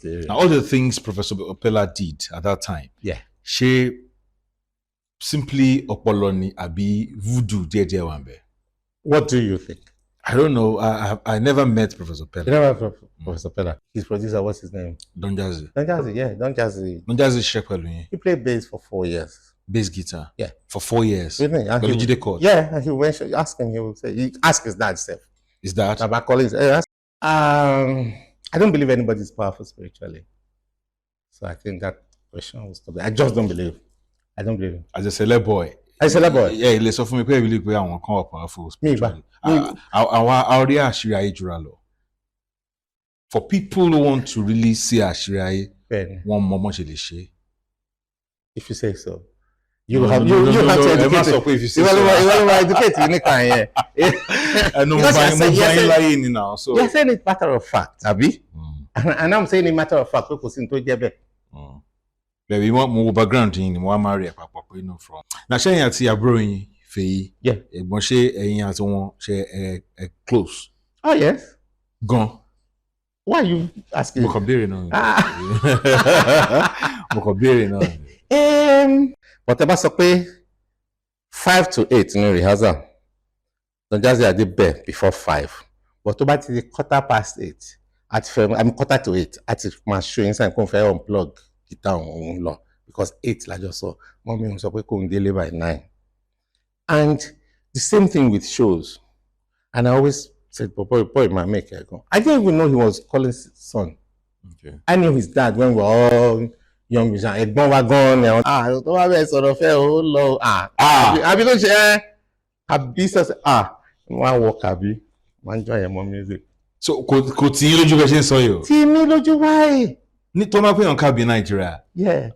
Now, all the things Professor Opela did at that time, she simply Opoloni Abi voodoo dear Wambe. What do you think? I don't know. I never met Professor Opela. You never met Professor Opela? His producer, what's his name? Don Jazzy. Don Jazzy, yeah, Don Jazzy. Don Jazzy Shekwelu. He played bass for 4 years. Bass guitar? Yeah. For 4 years? With me. Jide Chord? Yeah, and he went, ask him, he will say, he asked his dad himself. Is that? About colleagues. I don't believe anybody is powerful spiritually. So I think that question will stop there. I just don't believe. I don't believe it. As a celeb boy. As a celeb boy? Yeah, let's offer me pay believe we are powerful spiritually. For people who want to really see Ashiriaye, one moment share. If you say so. You have to educate if you say so. You educate now. So you're saying it matter of fact, Abi. And I'm saying it matter of fact. Baby, want more background in more marry from. Now, she ain't see a brewing fee. Yeah. She ain't close. Oh, yes. Gone. Why are you asking? Mokobiri no. But about say 5 to 8 in rehearsal. Don't just say I before 5. But about the 8:15 at film, I'm 8:45 at my show inside come for unplug guitar on law because 8 like just saw. Mommy was supposed to deliver by 9. And the same thing with shows. And I always said, boy, my maker go. I didn't even know he was calling his son. Okay. I knew his dad when we were all young. Ẹ̀gbọ́n wa gan ni tó wá bẹ́ẹ̀ sọ̀rọ̀ fẹ́ ó lọ àbí ló ṣe àbí sọ̀sẹ̀ wọ́n á wọ kàbí wọ́n á jọ ẹ̀mọ́ music. So kò tí yín lójú bẹ́ẹ̀ ṣe ń sọ yìí o. Tí mi lójú wáyé. Ní tó máa pè yàn kábí Nàìjíríà. Yeah.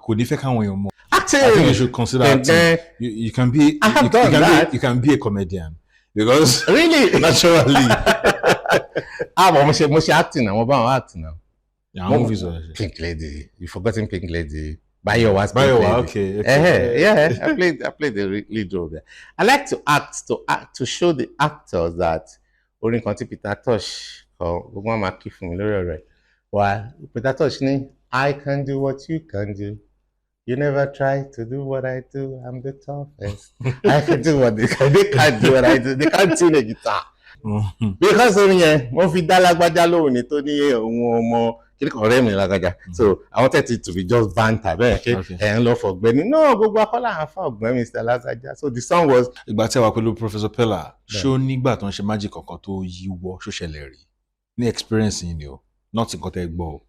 Kò ní fẹ́ káwọn èèyàn mọ̀. Acting. I think you should consider acting. You can be. I have done that. You can be a comedian because really naturally. But mo ṣe acting now. Mo bá wọn acting now. Yeah, movies are Pink Lady. You forgotten Pink Lady. Bayowa. Okay. Yeah, I played the lead role there. I like to act to show the actors that orin kan tí Peter Tosh kọ gbogbo wọn máa kí fún mi lórí ọ̀rọ̀ ẹ̀. Why Peter Tosh ni I can do what you can do. You never try to do what I do. I'm the toughest. I can do what they can't do what I do. They can't tune a guitar. Because orin yẹn wọ́n fi dá lágbájá lóhùn ní tó ní òun ọmọ ọ̀rẹ́ mi lágbájá. So I wanted it to be just banter bẹ́ẹ̀ ẹ̀ ń lọ fọ̀gbẹ́ni. No, gbogbo akọ́lá àfa ọ̀gbẹ́ni Mr. Lágbájá. So the song was. Ìgbà tí a wà pẹ̀lú Professor Opela, ṣó nígbà tó ń ṣe magic kankan tó yíwọ́ ṣó ṣẹlẹ̀ rí ní experience yìí ni o, not nǹkan tẹ́ gbọ́ o.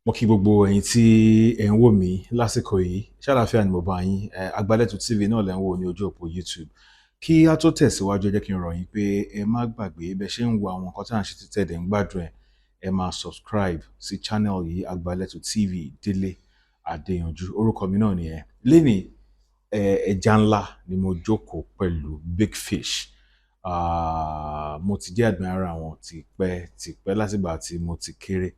Mo kí gbogbo ẹ̀yin tí ẹ ń wò mí lásìkò yìí ṣàlàáfíà ni mo bá yín Agbálẹ̀tù TV náà lẹ ń wò ní ojú òpó YouTube kí a tó tẹ̀síwájú jẹ́ kí n rọ̀ yín pé ẹ má gbàgbé bẹ́ẹ̀ ṣe ń wo àwọn nǹkan tí à ń ṣe títẹ̀ dẹ̀ ń gbádùn ẹ máa subscribe sí channel yìí Agbálẹ̀tù TV Délé Adéyanjú orúkọ mi náà nìyẹn lénìí ẹja ńlá ni mo jókòó pẹ̀lú big fish mo ti jẹ́ admirer wọn tipẹ́ látìgbà tí mo ti kéré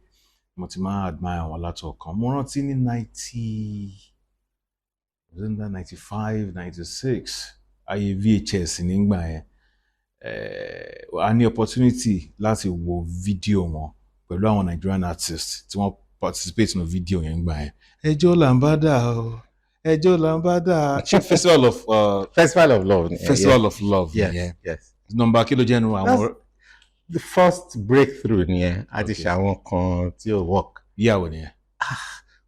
mo ti máa admire wọn látọ̀kan mo rántí ní 95 96 ayé VHS nígbà yẹn a ní opportunity láti wo fídíò wọn pẹ̀lú àwọn Nigerian artists tí wọ́n participate nínú fídíò yẹn nígbà yẹn ẹjọ́ lambada ṣe Festival of Love Festival of Love yes number kí ló jẹ́ nu àwọn. The first breakthrough nìyẹn àti ṣàwọn kan tí ó work. Yàwó nìyẹn.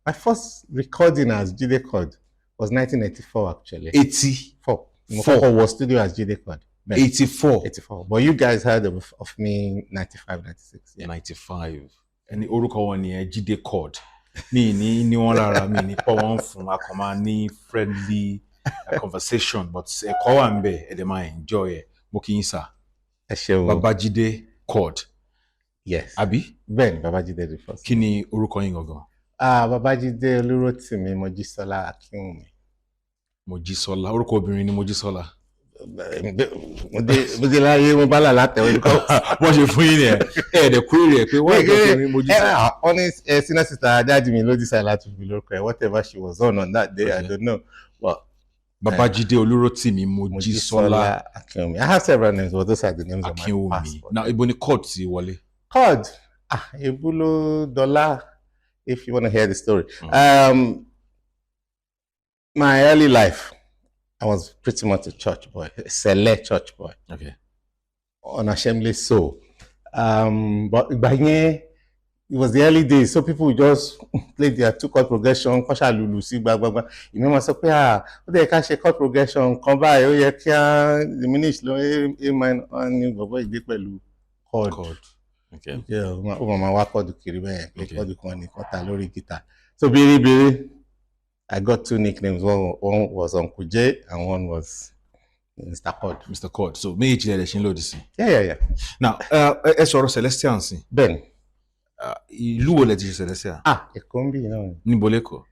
My first recording as Jide Chord was 1984 actually. 84. Mo kọ́kọ́ wọ studio as Jide Chord. 84. But you guys heard of me 95, 96. Yeah. 95. Ẹni orúkọ wọn nìyẹn Jide Chord. Mi ní wọn lára mi ní pọ̀ wọ́n fún akọ̀mọ́ ní friendly conversation but ẹ̀kọ́ wà ń bẹ̀ ẹ dẹ̀ máa enjoy ẹ̀ mo kí yín sir. Ẹ ṣeun. BabaJide Chord. Yes. Àbí? Bẹ́ẹ̀ni, BabaJide the first. Kí ni orúkọ yín gangan? BabaJide Olúrótìmí Mojísọ́lá Akínwùmí. Mojísọ́lá, orúkọ obìnrin ni Mojísọ́lá. Mo dé láyé mo bá là látẹ̀wé kọ́. Wọ́n ṣe fún yín ni ẹ̀ẹ́dẹ̀ kúrò rẹ̀ pé wọ́n ẹ̀dẹ̀ obìnrin Mojísọ́lá. Honest, senior sister dájú mi ló decide láti fi lórúkọ ẹ̀ whatever she was on that day, I don't know. But BabaJide Olúrótìmí Mojísọ́lá Akínwùmí. I have several names, but those are the names Akínwùmí. on my passport. Now, ibo ni Chord ti wọlé? Chord, Ebulo Dollar, if you want to hear the story. My early life, I was pretty much a church boy, a select church boy. Okay. Unashamedly so. But by then, it was the early days, so people would just play their 2-chord progression, kọ́ṣà lùlù sí gbàgbàgbà. Ìmọ̀ máa sọ pé ó dẹ̀ ká ṣe chord progression kan báyìí, ó yẹ kí á diminish lọ A minor ní bọ̀bọ̀ ìdí pẹ̀lú chord. Okay. Yeah, ó máa wá chord kiri bẹ́ẹ̀ pé chord kan ní kọ́ta lórí guitar. So bìrìbìrì, I got 2 nicknames. One was Uncle J and one was Mr. Chord. Mr. Chord. So méjì lẹ̀ ṣe ń lòdì sí. Yeah. Now, ẹ sọ̀rọ̀ Celestial sí. Ben. Ìlú wo lẹ ti ṣe Celestial? Èkó ń bì náà. Níbo l'Ékòó?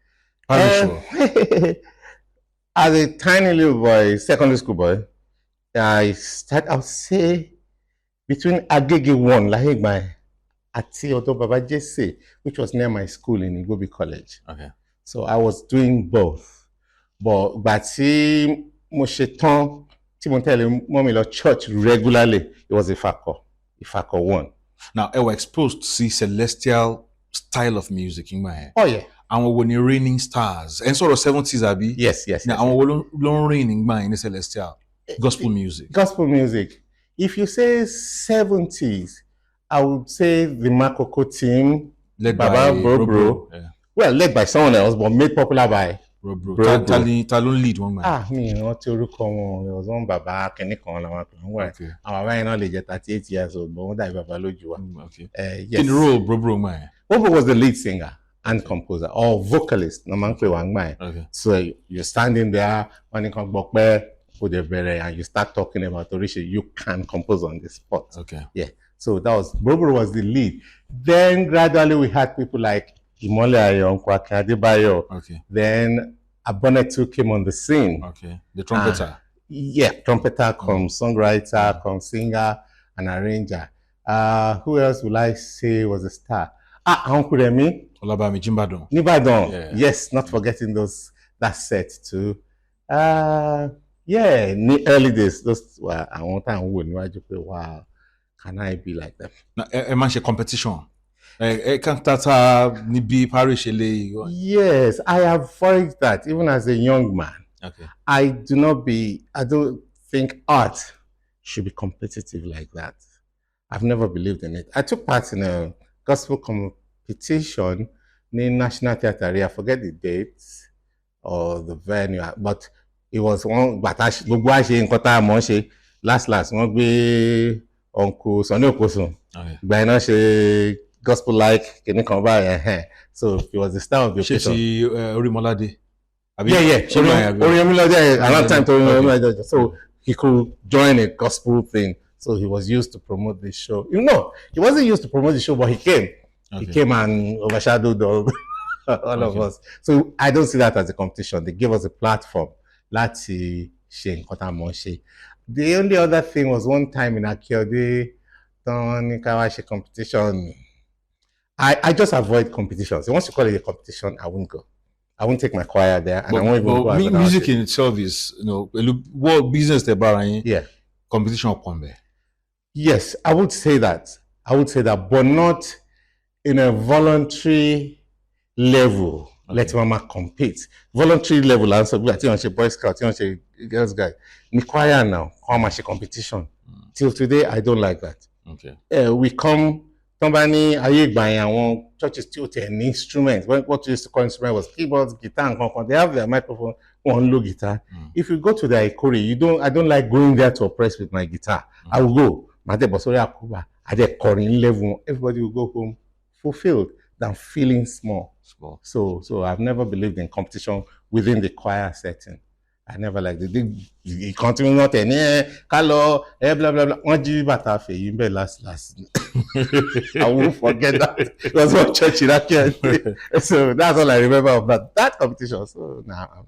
As a tiny little boy, secondary school boy, I would say, between Agege 1, Lahegba, àti ọ̀dọ̀ BabaJide, which was near my school in Igbobi College. Okay. So I was doing both. But ìgbà tí mo ṣe tán, tí mo tẹ̀lé mọ́mì lọ church regularly, it was Ifako 1. Now, ẹ were exposed to Celestial style of music nígbà yẹn. Oh yeah. Àwọn wo ni reigning stars? Ẹ ń sọ̀rọ̀ 70s àbí? Yes. Àwọn wo ló ń reign nígbà yẹn ní Celestial? Gospel music. Gospel music. If you say 70s, I would say the Makoko team, Led Baba by Bro. Yeah. Well, led by someone else, but made popular by Bro. Bro. Ta ló ń lead wọn gbà yẹn? mi rántí orúkọ wọn. There was one Baba kìnnìkan làwọn àpè wọn. Okay. Àwọn àbáyé náà lè jẹ́ 38 years old, but wọ́n dàbí bàbá lójú wa. Okay. Yes. Kí ni role Bro gbà yẹn? Bobo was the lead singer and composer or vocalist. No man play one man. Okay. So you're standing there, when you come back, and you start talking about Orisha, you can compose on the spot. Okay. Yeah. So that was Bobo was the lead. Then gradually we had people like Imole Ayo, Kwake Adebayo. Okay. Then Abonetu came on the scene. Okay. The trumpeter. Yeah, trumpeter, songwriter, singer, and arranger. Who else will I say was a star? Uncle Remy. Olabami Jimbadon. Nibadon. Yeah. Yes, not forgetting that set too. Yeah, in the early days, those were I want to wow, can I be like that? Na ẹ máa ń ṣe competition. Ẹ kàn tata níbi parish eléyìí. Yes, I avoid that even as a young man. Okay. I don't think art should be competitive like that. I've never believed in it. I took part in a gospel competition in National Theatre. I forget the dates or the venue, but it was one. But gbogbo àṣe nǹkan tá a mọ̀ ṣe last wọ́n gbé Uncle Sunny Okosun. Ìgbà iná ṣe gospel like kìnnì kan báyìí. So it was the style of the occasion. Ṣé ti Orímọ́ládé? Yeah. Orímọ́ládé around time to Orímọ́ládé. So he could join a gospel thing. So he was used to promote the show. He wasn't used to promote the show, but he came. Okay. He came and overshadowed all of us. So I don't see that as a competition. They gave us a platform. Láti ṣe nǹkan tá a mọ̀ ṣe. The only other thing was one time in Akiode, tán ní ká wá ṣe competition. I just avoid competitions. So once you call it a competition, I won't go. I won't take my choir there, and I won't even go. Music in itself is, what business they're buying. Yeah. Competition come there. Yes, I would say that, but not in a voluntary level. Okay. Let mama compete. Voluntary level, answer. I think on Boy Scout, on Girls Guide. Ni choir now, come and competition. Till today, I don't like that. Okay. We come. Somebody ayé ìgbà yẹn àwọn churches tí ó tẹ̀ ní instrument. What we used to call instrument was keyboards, guitar, and kankan. They have their microphone, one low guitar. If you go to the Ikore, I don't like going there to oppress with my guitar. I will go. Màdé bọ̀ sórí àkúbà, àdé kọrin level. Everybody will go home fulfilled than feeling small. So I've never believed in competition within the choir setting. I never liked it. They continue not any color, blah blah blah. One G bata fe yimbe last. I won't forget that. It was one church in that. So that's all I remember of that competition. So now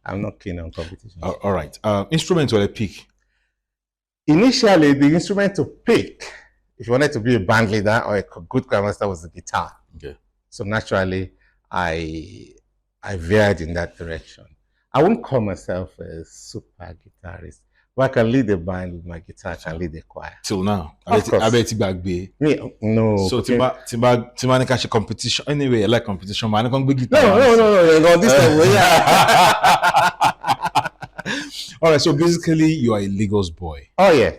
I'm not keen on competition. All right. Instrument or a pick? Initially, the instrument to pick, if you wanted to be a band leader or a good grandmaster, was the guitar. Okay. So naturally, I veered in that direction. I wouldn't call myself a super guitarist, but I can lead a band with my guitar. I can lead a choir. Till now, Of course. I bet you back be. Me, no. So okay. Timba competition. Anyway, I like competition, man. I can't be guitar. No. This time, yeah. All right. So basically, you are a Lagos boy. Oh yeah.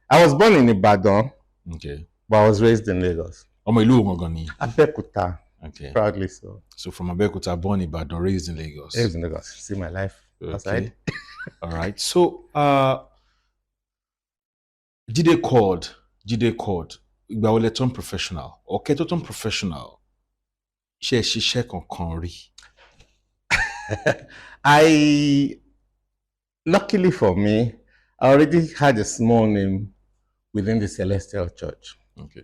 I was born in Ibadan. Okay. But I was raised in Lagos. Abeokuta. Okay. Proudly so. So from Abeokuta, born in Ibadan, raised in Lagos. Raised in Lagos. See my life outside. All right. So Jide Chord. Ìgbà wo lẹ turn professional. Or kẹ́ tó turn professional. Ṣé ṣiṣẹ́ kankan rí? Luckily for me, I already had a small name within the Celestial Church. Okay.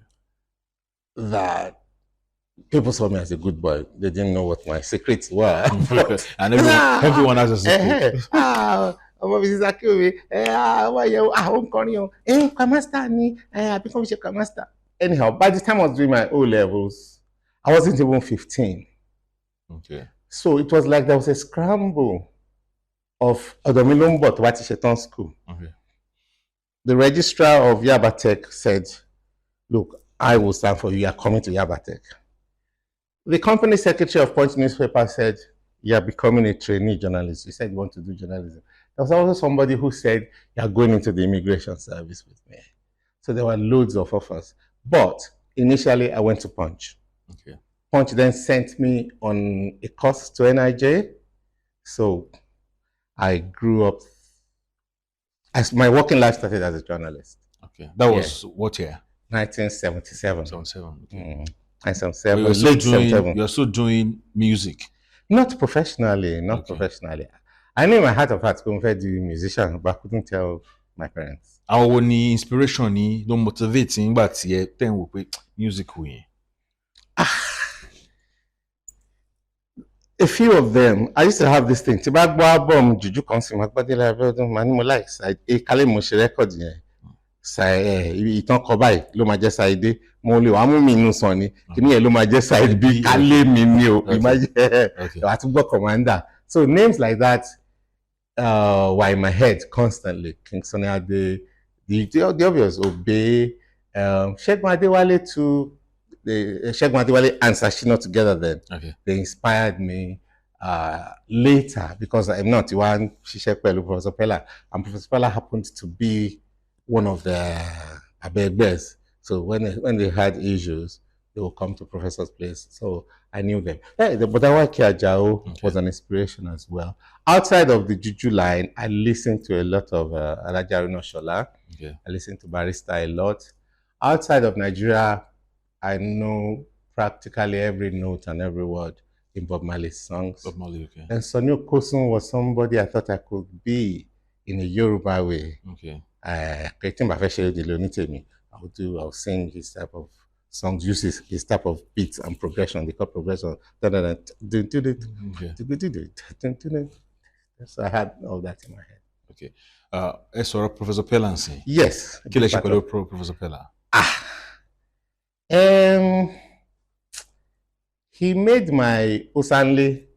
That people saw me as a good boy. They didn't know what my secrets were. And everyone has a secret. BabaJide Akinwumi. Anyhow, by the time I was doing my O levels, I wasn't even 15. Okay. So it was like there was a scramble of Odomilombo to Watisheton School. Okay. The registrar of Yabatech said, look, I will stand for you. You are coming to Yabatech. The company secretary of Punch newspaper said, you are becoming a trainee journalist. You said you want to do journalism. There was also somebody who said, you are going into the immigration service with me. So there were loads of offers. But initially, I went to Punch. Okay. Punch then sent me on a course to NIJ. So I grew up, as my working life started as a journalist. Okay. That was what year? 1977. 77. Okay. 1977. You're still doing music? Not professionally, professionally. I knew in my heart of hearts going to be a musician, but I couldn't tell my parents. Our inspiration ni don't motivate nígbà tí ẹ tẹ̀ ń wò pé music wò yẹn. A few of them, I used to have this thing. Tí bá gbọ́ album Juju kan sí ma gbọ́dé lábẹ́ọ́dún, ma ní mo like side A, kálẹ̀ mo ṣe record yẹn. Ìtàn kọ báyìí ló máa jẹ́ side A, mo lè wá mú mi inú sàn ni, kíní yẹn ló máa jẹ́ side B, kálẹ̀ mi ni o, wà tún gbọ́ Commander. So names like that were in my head constantly. King Sunny Ade, the obvious, Obey, Ṣẹ́gun Adéwálé too. Ṣẹ́gun Adéwálé and Sashino together then. Okay. They inspired me later because I'm not one ṣiṣẹ́ pẹ̀lú Professor Pella, and Professor Pella happened to be one of the abegbers. So when they had issues, they would come to Professor's place. So I knew them. The Bodawaki Ajao was an inspiration as well. Outside of the Juju line, I listened to a lot of Alajarino Shola. Okay. I listened to Barrister a lot. Outside of Nigeria, I know practically every note and every word in Bob Marley's songs. Bob Marley, okay. And Sonny Okosun was somebody I thought I could be in a Yoruba way. Okay. I'll sing his type of songs, use his type of beats and progression, the chord progression. So I had all that in my head. Okay. Professor Pella ń sìn. Yes. Kí lẹ ṣe pẹ̀lú Professor Pella? He made my Osanle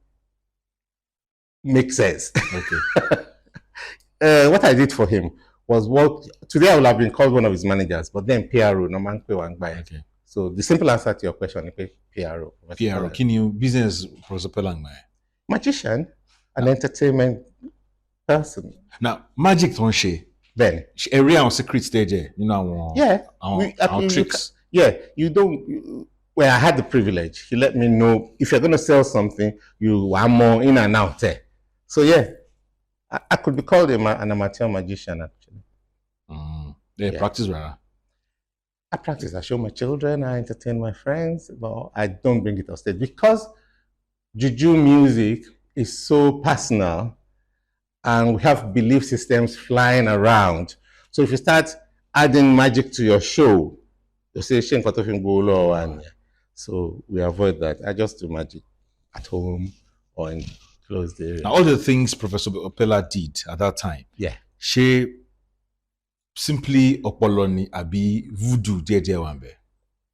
make sense. Okay. What I did for him was today I would have been called one of his managers, but then PRO, no man pay one buy. Okay. So the simple answer to your question is PRO. PRO. Can you business Professor Pella ń magician, an entertainment person. Now, magic tó ń ṣe. Then area on secret stage, you know, our tricks. You don't. Well, I had the privilege. He let me know if you're going to sell something, you are more in and out there. So I could be called an amateur magician actually. Practice rather. I practice. I show my children. I entertain my friends, but I don't bring it on stage because Juju music is so personal. and we have belief systems flying around. So if you start adding magic to your show, you say, so we avoid that. I just do magic at home or in closed area. Now, all the things Professor Opela did at that time, Yeah. she simply Opoloni abi voodoo dear wambe.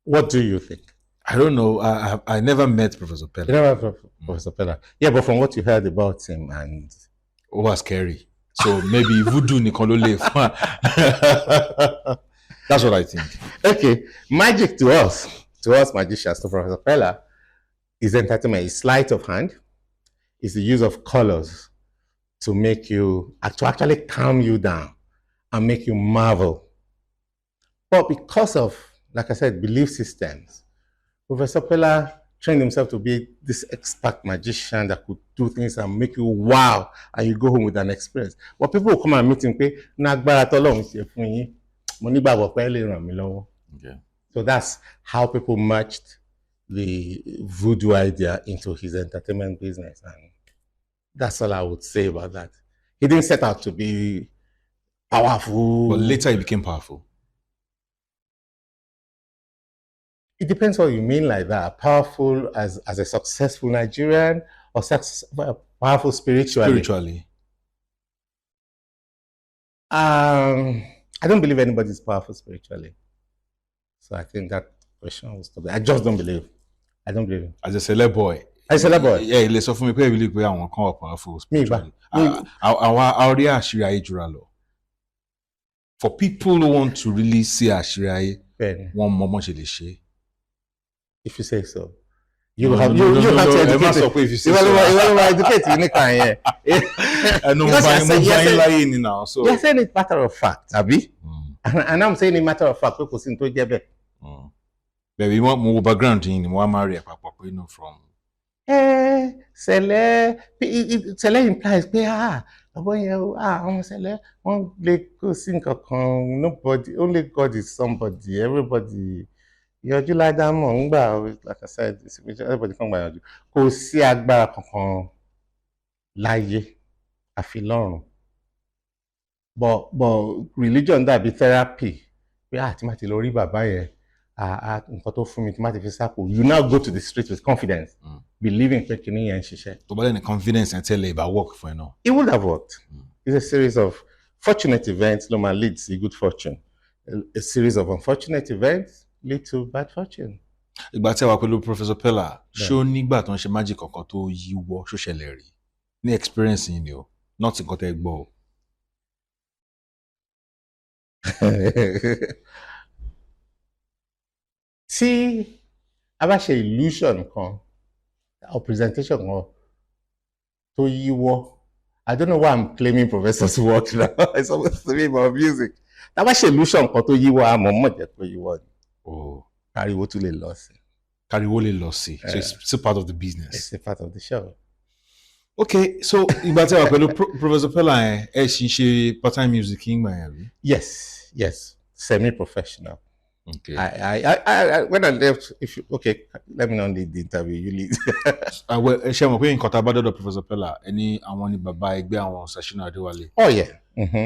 What do you think? I don't know. I never met Professor Opela. You never met Professor Opela? Yeah, but from what you heard about him and it was scary. So maybe voodoo Nikolole. That's what I think. Okay, magic to us magicians, to Professor Opela, is entertainment. It's sleight of hand. It's the use of colors to make you, to actually calm you down and make you marvel. But because of, like I said, belief systems, Professor Opela trained himself to be this expert magician that could do things and make you wow, and you go home with an experience. But people will come and meet him, okay. So that's how people merged the voodoo idea into his entertainment business. And that's all I would say about that. He didn't set out to be powerful. But later he became powerful. It depends what you mean like that. Powerful as a successful Nigerian or powerful spiritually? Spiritually. I don't believe anybody's powerful spiritually. So I think that question was stop. I just don't believe. I don't believe. As a celeb boy. As a celeb boy? Yeah, let's offer me pay believe we are powerful spiritually. For people who want to really see Ashiraye, one moment if you say so. You have to educate it. If you say so. You're saying it matter of fact, Abi. And I'm saying it matter of fact. Baby, want more background in one marry from. Sele implies nobody, only God is somebody, everybody. Like I said, everybody come by you. Kò sí agbára kankan láyé àfi lọ́run. But religion dàbí therapy. Pé tí má ti lọ rí bàbá yẹn, nǹkan tó fún mi tí má ti fi sápò. You now go to the street with confidence, believing pé kíní yẹn ń ṣiṣẹ́. Tó bá lẹ́nu confidence and tell you about work for you now. It would have worked. It's a series of fortunate events no man leads to good fortune. A series of unfortunate events lead to bad fortune. Ìgbà tí a wà pẹ̀lú Professor Opela, ṣó nígbà tó ń ṣe magic kankan tó yíwọ́ ṣó ṣẹlẹ̀ rí ní experience yìí ni o, not nǹkan tẹ́ gbọ́ o. Tí a bá ṣe illusion kan or presentation kan tó yíwọ́, I don't know why I'm claiming Professor's work now. It's supposed to be about music. Tá a bá ṣe illusion kan tó yíwọ́, àmọ́ mọ̀ jẹ́ pé yíwọ́ ni. Kariwo tún lè lọ sí. Kariwo lè lọ sí. So it's still part of the business. It's still part of the show. Okay, so ìgbà tí a wà pẹ̀lú Professor Opela ẹ̀ ṣì ń ṣe part-time music ìgbà yẹn rí? Yes, semi-professional. Okay. I when I left, let me not lead the interview. You lead. Ṣé mo pé nǹkan tá a bá dọ́dọ̀ Professor Opela ẹni àwọn ni bàbá ẹgbẹ́ àwọn Sashina Adéwálé. Oh yeah.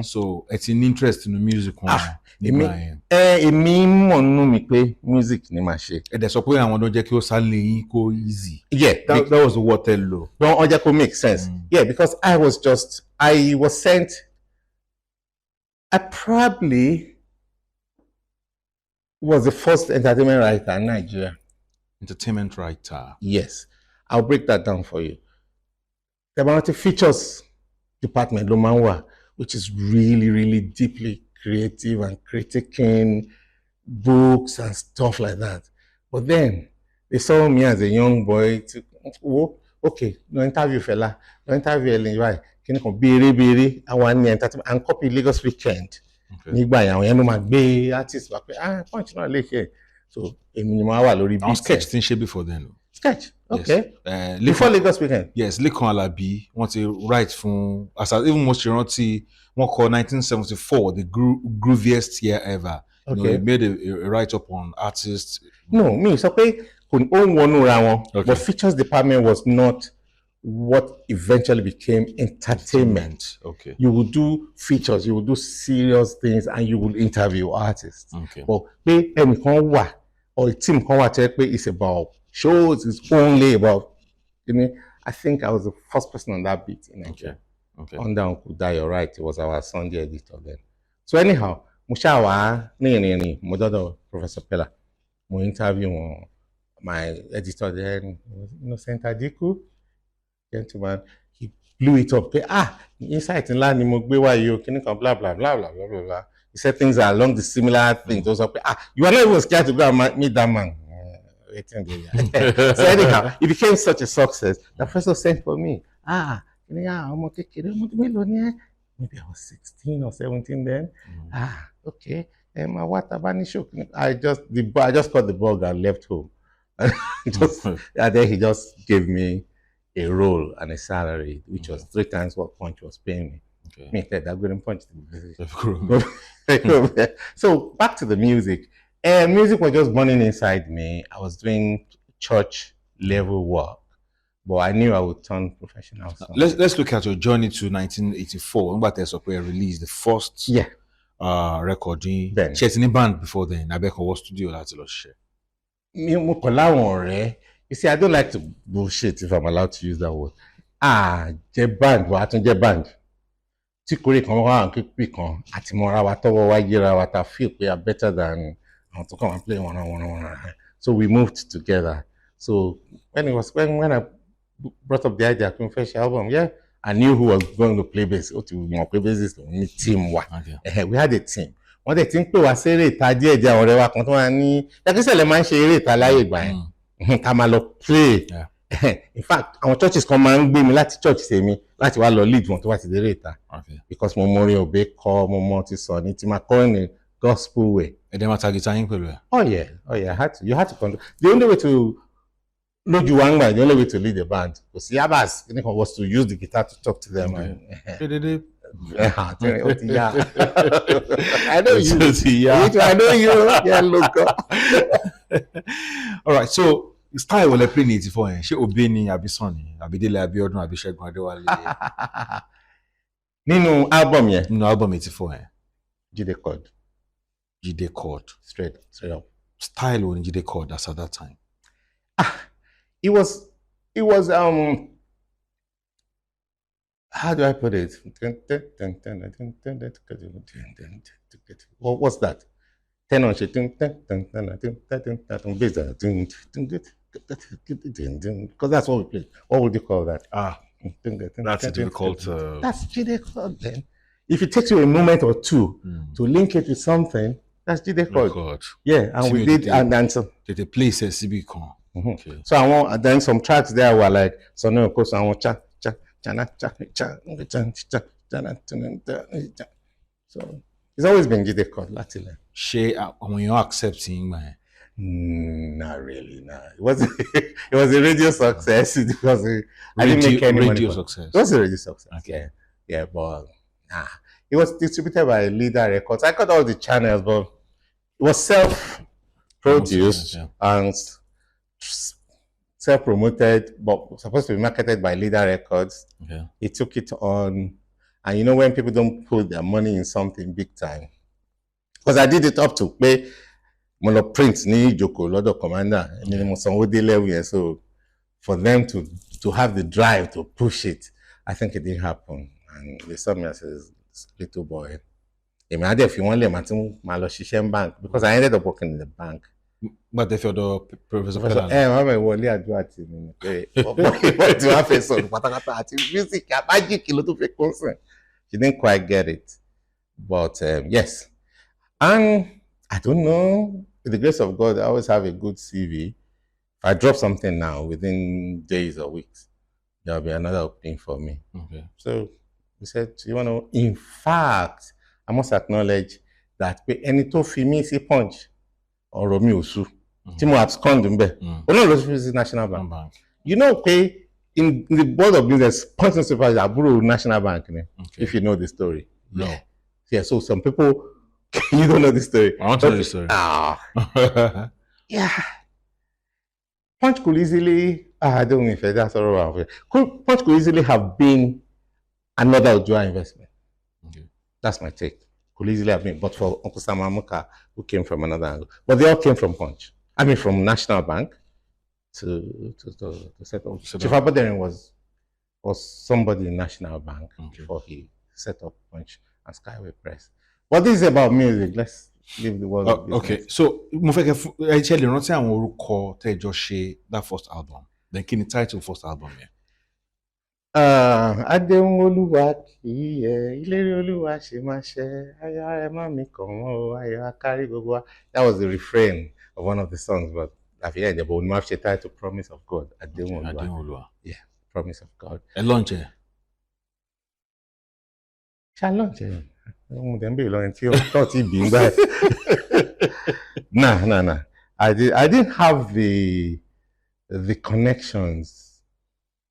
So ẹ ti ní interest in music wọn nígbà yẹn. Èmi mọ̀ nínú mi pé music ni màá ṣe. Ẹ dẹ̀ sọ pé àwọn ló jẹ́ kí ó sálé yín kó easy. Yeah, that was the word tell lo. Don ọjà kó make sense. Yeah, because I was sent. I probably was the first entertainment writer in Nigeria. Entertainment writer. Yes, I'll break that down for you. The Variety Features department, Lomanwa, which is really, really deeply creative and critiquing books and stuff like that. But then they saw me as a young boy. No interview fella, no interview Ellen, right? Can you come bere entertainment and copy Lagos Weekend? Nígbà yẹn àwọn yẹn ló máa gbé artist wá pé punch náà lè ṣe. So èmi ni mo wà lórí beat. Sketch ti ń ṣe before then. Sketch, okay. Yes. Before Lagos Weekend. Yes, Lekan Alabi wọ́n ti write fún even most rántí wọ́n kọ 1974 the grooviest year ever. Okay. You know, he made a write up on artists. No, me sọ pé kò ní ó ń wọnú ra wọn. But features department was not what eventually became entertainment. Okay. You will do features, you will do serious things, and you will interview artists. Okay. But pé ẹnìkan wà or a team kan wà tó yẹ pé it's about shows, it's only about, you know, I think I was the first person on that beat in Nigeria. Okay. Under Uncle Dayo, right? It was our Sunday editor then. So anyhow, mo ṣáà wá ní mo dọ́dọ̀ Professor Pella. Mo interview my editor then, Innocent Adiku, gentleman. He blew it up. Insight ńlá ni mo gbé wá yìí o, kíní kan blah blah blah blah blah blah blah. He said things are along the similar things. Also, you are not even scared to go and meet that man. So anyhow, it became such a success. The person sent for me. Maybe I was 16 or 17 then. Okay. I just got the bug and left home. And then he just gave me a role and a salary, which was 3 times what Punch was paying me. Punch. So back to the music. Music was just burning inside me. I was doing church level work, but I knew I would turn professional. Let's look at your journey to 1984. When Batesopwe released the first recording. She had in band before then. Abeko was studio láti lọ ṣe. You see, I don't like to bullshit, if I'm allowed to use that word. Je band, wa tún je band. Tí kore kan wá an kipi kan àti mora wa tọ́wọ́ wa yíra wa ta feel we are better than to come and play one. So we moved together. So when I brought up the idea of Confession album, I knew who was going to play bass. Team wa. We had a team. Wọ́n dẹ̀ ti ń pè wá sí eré ìta díẹ̀ ọ̀rẹ́ wa kan tó wà ní Yakisele máa ń ṣe eré ìta láyé ìgbà yẹn. Ká máa lọ play. In fact, àwọn churches kan máa ń gbé mi láti church tèmi láti wá lọ lead wọn tó wá ti dé eré ìta. Because mo mọ orin òbí kọ, mo mọ ti sọ ní ti máa kọ́ ní gospel way. Ẹ̀dẹ̀ máa ta guitar yín pẹ̀lú ẹ̀. Oh yeah, you had to control. The only way to lójú wa ń gbà, the only way to lead the band was to use the guitar to talk to them. I know you. I know you. Yeah, look. All right, so style wọlé play ní 84 yẹn. Ṣé Obey ni àbí Sunny, àbí Délé Abíọ́dún, àbí Ṣẹ́gun Adéwálé? Nínú album yẹn. Nínú album 84 yẹn. Jide Chord. Jide Chord. Straight up. Style wo ni Jide Chord as at that time? It was how do I put it? What's that? 10 on shit. Because that's what we play. What would you call that? That's difficult. That's Jide Chord then. If it takes you a moment or two to link it with something, that's Jide Chord. Yeah, and we did, and so the place is CB con. Okay. So and then some tracks there were like no, of course I want cha. So it's always been Jide Chord, Latile. When you accepting, man. Not really, nah. It was a radio success. I didn't make any money. Success. It was a radio success. Okay. Yeah, but it was distributed by Leader Records. I got all the channels, but it was self-produced and self-promoted, but supposed to be marketed by Leader Records. Okay. He took it on, and you know when people don't put their money in something big time, because I did it up to pay mono print ni Joko Lodo Commander, so for them to have the drive to push it, I think it didn't happen, and they saw me as a little boy. If you want them, bank, because I ended up working in the bank. But if you're the Professor what do I face on? Music, magic, she didn't quite get it. But yes. And I don't know, with the grace of God, I always have a good CV. If I drop something now, within days or weeks, there'll be another opening for me. Okay. So we said, you want to, in fact, I must acknowledge that any to me see Punch or Romeo Su, Timo abscond National Bank. You know, okay, in the board of business, Punch and Super is Aburo National Bank, if you know the story. No. Yeah, so some people, you don't know the story. I want to know the story. Yeah. Punch could easily I don't know if that's all right. Punch could easily have been another Ojua investment. Okay. That's my take. Could easily have been, but for Uncle Sam Amuka, who came from another angle. But they all came from Punch. I mean, from National Bank to set up. Chief Abadering was somebody in National Bank before he set up Punch and Skyway Press. But this is about music. Let's leave the world of business. Okay, so mo fẹ́ kẹ́ ẹ ṣe lè rántí àwọn orúkọ tẹ́ ẹ jọ ṣe that first album. Then kí ni title first album yẹn? Adéhùn Olúwa kì í yẹ, ìlérí Olúwa ṣe máa ṣẹ, ayọ̀ ẹ má mi kàn wọ́n o, ayọ̀ akárí gbogbo wa. That was the refrain of one of the songs, but at the end, but we have to title Promise of God. Adéhùn Olúwa. Adéhùn Olúwa. Yeah, Promise of God. Ẹ launch ẹ. Ṣá launch ẹ. Mo dẹ̀ ń bèèrè lọ́rin tí ó ti bí ń gbà. Nah. I didn't have the connections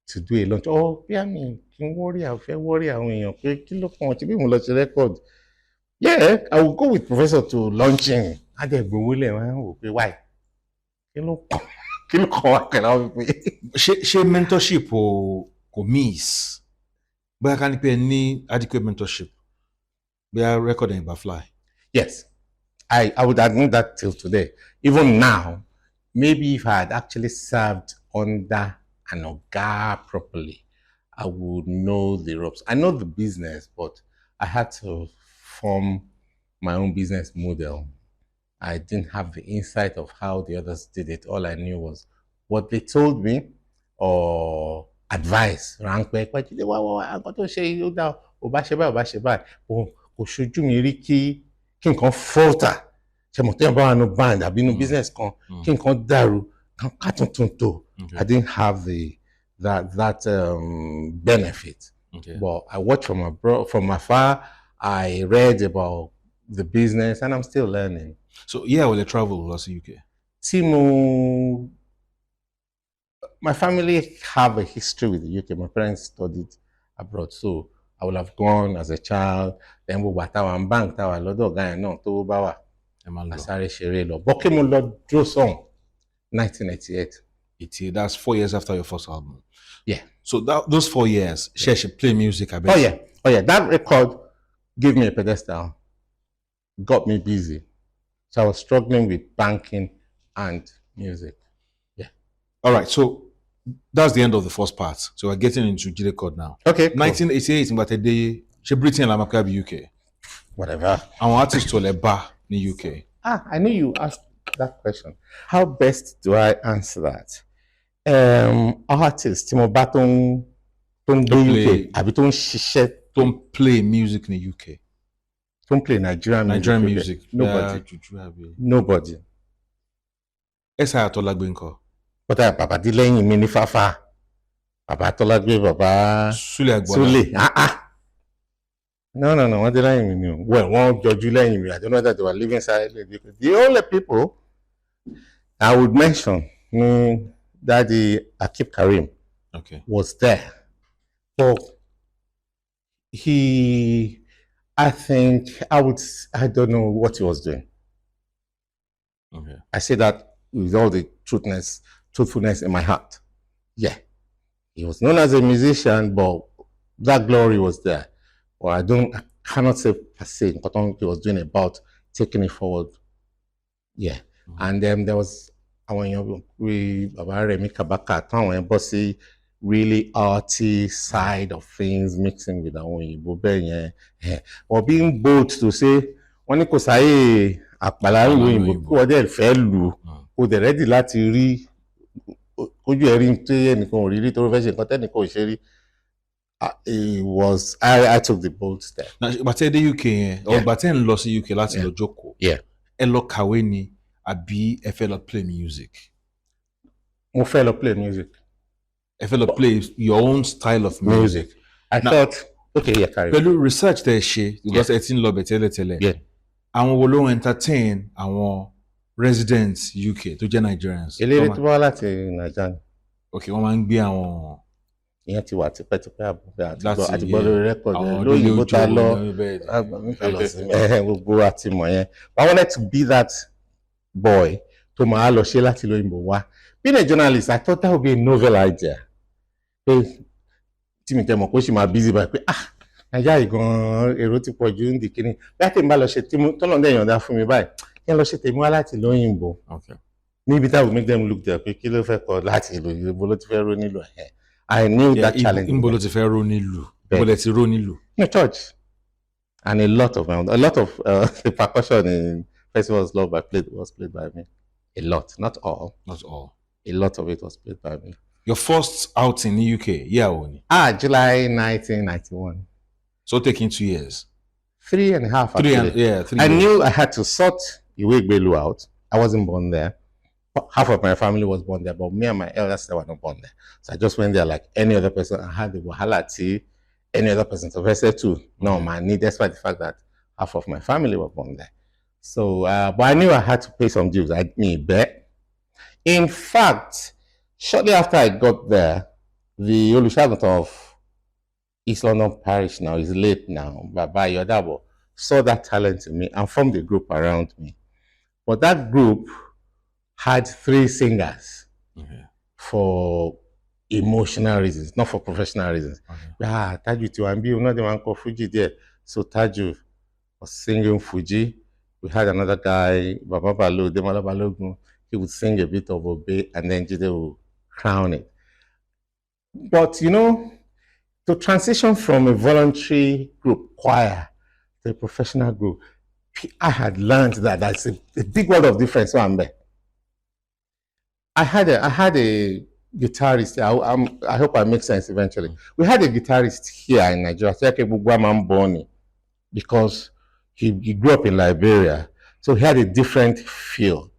to do a launch. Oh, bí àmì kí n worry àwọn èèyàn pé kí ló kàn wọ́n tí bí mo lọ ṣe record. Yeah, I will go with Professor to launching. Adégbòwó lẹ̀ wọ́n wò pé why? Kí ló kàn wá kẹ̀lá wọ́n pé. Ṣé mentorship kò miss? Bóyá ká ní pé ẹ ní adequate mentorship. Bóyá record ẹ̀yìn bá fly. Yes, I would admit that till today. Even now, maybe if I had actually served under an oga properly, I would know the ropes. I know the business, but I had to form my own business model. I didn't have the insight of how the others did it. All I knew was what they told me or advice. Ránpẹ́ pé Jídé wá àgbà tó ṣe yóò dá ò bá ṣe báyìí. Kò ṣojú mi rí kí nǹkan falter. Ṣé mo tẹ́yàn bá wà nínú band àbí nínú business kan kí nǹkan dàrú ká tuntun tó. I didn't have that benefit. Okay. But I watched from afar. I read about the business, and I'm still learning. So yeah, will you travel across the UK? My family have a history with the UK. My parents studied abroad, so I would have gone as a child. Then we were at bank, tower, lodo guy, no, to bawa. Asare shere lo. Bokemo lo draw song, 1988. That's 4 years after your first album. Yeah. So those 4 years, she play music. I bet. Oh yeah. That record gave me a pedestal, got me busy. So I was struggling with banking and music. Yeah. All right. So that's the end of the first part. So we're getting into Jide Chord now. Okay. 1988, but today, she Britain and Amaka UK. Whatever. Our artist to Leba in the UK. I knew you asked that question. How best do I answer that? Artists, Timo Baton, don't play UK. Don't play music in the UK. Don't play Nigerian music. Nobody. Esa Atolagbe nko. But Baba di lẹ́yìn mi ní Fafa. Baba Atolagbe, Baba Sule Agbola. Sule. No. Wọ́n di lẹ́yìn mi ni. Well, wọ́n jọjú lẹ́yìn mi. I don't know that they were living silently. The only people I would mention, Daddy Akib Karim, was there. So I don't know what he was doing. Okay. I say that with all the truthfulness in my heart. Yeah. He was known as a musician, but that glory was there. Well, I cannot say per se what he was doing about taking it forward. Yeah. Mm-hmm. And then there was really arty side of things mixing with our or being bold to say when kò sáyé àpàlà òyìnbó kó ọdẹ fẹ́ lù ó dẹ̀ ready láti rí ojú ẹ̀rí tó ẹnìkan ò rí rí tó fẹ́ ṣe nǹkan tẹ́nìkan ò ṣe rí. I took the bold step. Bàtẹ́ dé UK yẹn or bàtẹ́ ń lọ sí UK láti lọ jókòó ẹ lọ kàwé ni àbí ẹ fẹ́ lọ play music? Mo fẹ́ lọ play music. Ẹ fẹ́ lọ play your own style of music. I thought, okay, carry on. Pẹ̀lú research tẹ́ ẹ ṣe because ẹ ti ń lọ bẹ̀ tẹ́lẹ̀tẹ́lẹ̀. Àwọn wo ló ń entertain àwọn residents UK tó jẹ́ Nigerians? Eléré tó wá láti Nàìjíríà. Okay, wọ́n máa ń gbé àwọn. Ìyẹn ti wà tipẹ́tipẹ́ àti gbọ́ lórí rẹ́kọ̀dù lóyìnbó ta lọ gbogbo àti mọ̀ yẹn. I wanted to be that boy tó máa lọ ṣe láti lóyìnbó wá Being a journalist, I thought that would be a novel idea. Tí mi tẹ́ mọ̀ kó sì máa busy báyìí pé Nàìjíríà gan-an èrò ti pọ̀ ju ń di kíní. Bí a ti ń bá lọ ṣe tọ́lọ̀ ń dẹ̀ yọ̀ǹda fún mi báyìí, kí n lọ ṣe tèmi wá láti lóyìnbó. Maybe that would make them look there pé kí ló fẹ́ kọ láti ìlú ìbò ló ti fẹ́ ró nílò ẹ̀. I knew that challenge. Ìbò ló ti fẹ́ ró nílùú. Ìbò lẹ ti ró nílùú. No, church. And a lot of the percussion in festivals was played by me. A lot, not all. Not all. A lot of it was played by me. Your first out in the UK, only? July 1991. So taking 2 years. 3.5. 3 years. I knew I had to sort Iwegbelu out. I wasn't born there. Half of my family was born there, but me and my elder sister were not born there. So I just went there like any other person. I had the wahala tea, any other person. So I said too, no, man, despite the fact that half of my family were born there. So, but I knew I had to pay some dues. I bet. In fact, shortly after I got there, the Olusegun of East London Parish now is late now, Baba Yodabo, saw that talent in me and formed a group around me. But that group had 3 singers for emotional reasons, not for professional reasons. Taju Tiwambi, another one called Fuji there. So Taju was singing Fuji. We had another guy, Baba Balo, Demala Balogun. He would sing a bit of Obe and then Jide would crown it. But you know, to transition from a voluntary group choir to a professional group, I had learned that that's a big world of difference. So I'm there. I had a guitarist. I hope I make sense eventually. We had a guitarist here in Nigeria, because he grew up in Liberia, so he had a different feel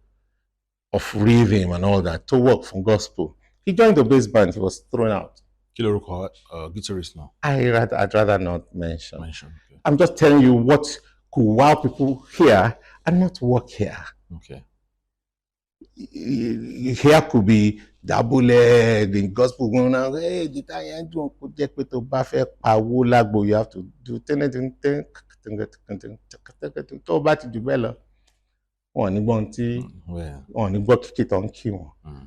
of rhythm and all that to work from gospel. He joined the bass band. He was thrown out. Kilo record guitarist now. I'd rather not mention. Okay. I'm just telling you what could wow people here and not work here. Okay. Here could be double the gospel going on. Hey, the time you put that with the buffet power lagbo, you have to do to back to develop.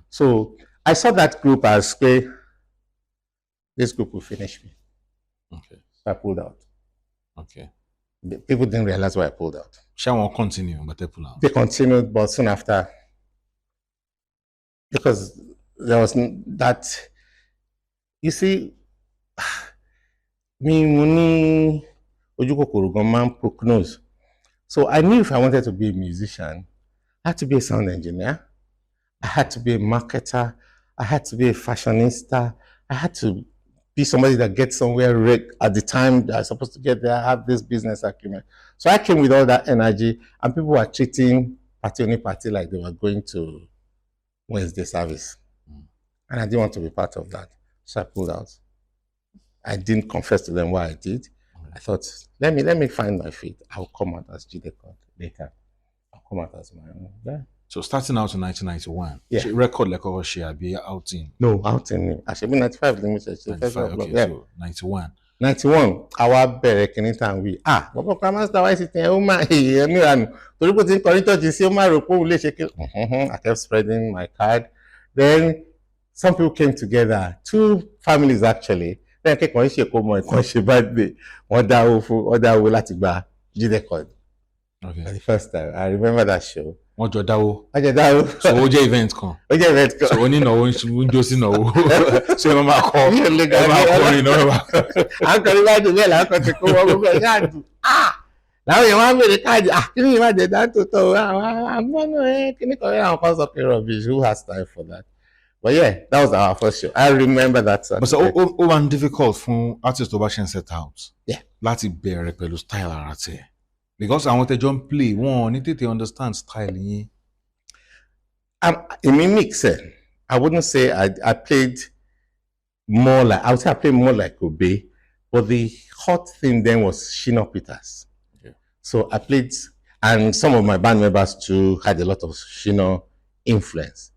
So I saw that group as this group will finish me. Okay. So I pulled out. Okay. The people didn't realize why I pulled out. Shall we continue, but they pull out? They continued, but soon after, because there was that, you see, me man prognose. So I knew if I wanted to be a musician, I had to be a sound engineer, I had to be a marketer, I had to be a fashionista, I had to be somebody that gets somewhere at the time that I was supposed to get there, have this business acumen. So I came with all that energy, and people were treating party like they were going to Wednesday service. And I didn't want to be part of that. So I pulled out. I didn't confess to them what I did. I thought, let me find my feet. I'll come out as Jide Chord later. I'll come out as my own. Yeah. So starting out in 1991, yeah. Record like over share be outing. No, outing. I should be 95. 95, okay, yeah. So 91. 91. Our bẹ̀rẹ̀ kìíní tàn wí. Bàbá Kramaster wáyé sí tiẹ̀ ó máa èèyàn níranù. Torí pé tí ń kọrin tọ́jú sí ó máa rò pé òun lè ṣe kí. I kept spreading my card. Then some people came together. 2 families actually. Then kékeré ṣe kó mọ ìkan ṣe birthday. Wọ́n dáwó láti gba Jide Chord. Okay. For the first time. I remember that show. Wọ́n jọ dáwó. Wọ́n jọ dáwó. So ó jẹ́ event kan. Ó jẹ́ event kan. So onínáwó ń jó sí náwó. So ẹ máa kọ́ orin náà. À ń kọrin bá dùn bẹ́ẹ̀ là ń kọ́ ti kó wọ́n gbogbo ẹ̀ káàdù. Láwọn èèyàn wá ń bèrè káàdì. Kí ni ìwà dẹ̀ dáńtò tọ̀ àmọ́nà kí ni kọrin àwọn kan sọ pé rubbish, who has time for that? But yeah, that was our first show. I remember that. But so ó wà ń difficult fún artist tó bá ṣe ń set out. Yeah. Láti bẹ̀rẹ̀ pẹ̀lú style ara tiẹ̀. Because àwọn tẹjọ́ ń play wọn ní tètè understand style yín. In me mix, I wouldn't say I played more like, I would say I played more like Obe, but the hot thing then was Shina Peters. Okay. So I played, and some of my band members too had a lot of Shina influence.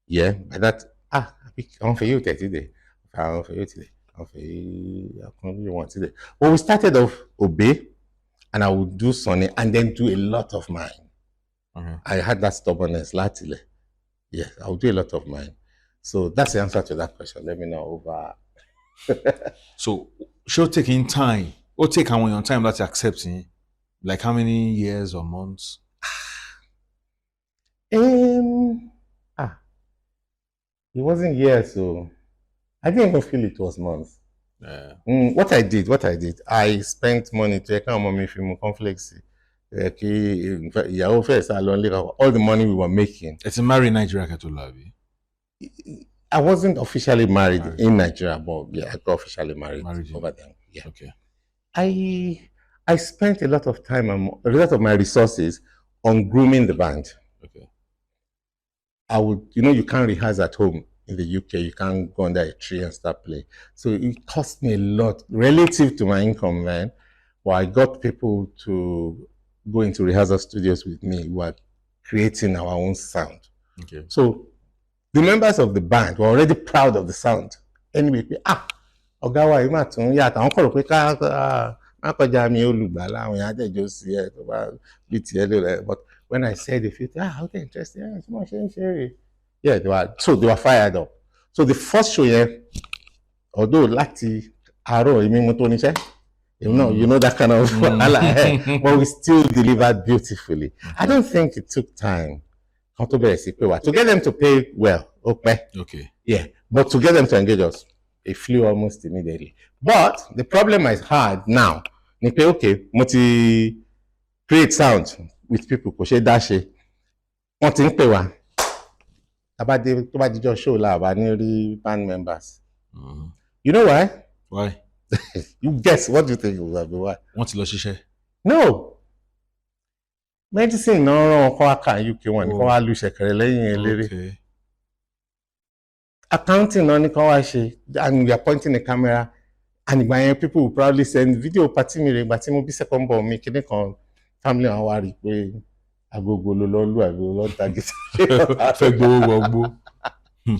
Yeah, by that, I'm for you today. I'm for you today. I'm for you want today. Well, we started off Obe, and I would do Sonny, and then do a lot of mine. I had that stubbornness, lately. Yes, I'll do a lot of mine. So that's the answer to that question. Let me know over. So she'll take in time. Or take how your time that's accepting. Like how many years or months? Um, ah, it wasn't years, so I didn't even feel it was months. Yeah. What I did, I spent money to account mommy film conflicts. All the money we were making. It's a married Nigeria Katolabi. I wasn't officially married Married. in Nigeria, but yeah, I got officially married Married over there. Yeah. Okay. I spent a lot of time and a lot of my resources on grooming the band. Okay. I would, you can't rehearse at home in the UK. You can't go under a tree and start playing. So it cost me a lot relative to my income then. Well, I got people to go into rehearsal studios with me who are creating our own sound. Okay. So the members of the band were already proud of the sound. Anyway, ọ̀gá wa yìí mà tún yàtọ̀ àwọn kọ̀rọ̀ pé má kọjá mi olùgbàlà àwọn èèyàn àjẹjọ́ sí ẹ̀ tó bá bí tiẹ̀ lè rẹ̀. But when I said a few things, how they interested, tí wọ́n ṣe ń ṣe rè. Yeah, they were fired up. So the first show yẹn, although láti àárọ̀ èmi mo tó níṣẹ́, you know that kind of but we still delivered beautifully. I don't think it took time. To get them to pay well, okay. Yeah, but to get them to engage us, it flew almost immediately. But the problem I had now, okay, create sound with people, kò ṣe dá ṣe. Wọ́n ti ń pè wá. Tó bá dijọ́ show la bá ní rí band members. You know why? Why? You guess, what do you think it would be? Why? Wọ́n ti lọ ṣiṣẹ́. No. Medicine náà rán ọkọ aka UK wọn ní kó wá lu ṣẹ̀kẹ̀rẹ̀ lẹ́yìn eléré. Accounting náà ní kó wá ṣe, and we are pointing the camera, and ìgbà yẹn people will probably send video party mi rè ìgbà tí mo bí second born mi kíní kan family àwọn wá rí pé agogo ló lọ lù àbí lọ ta gidi. Fẹ́ gbowó wọgbó.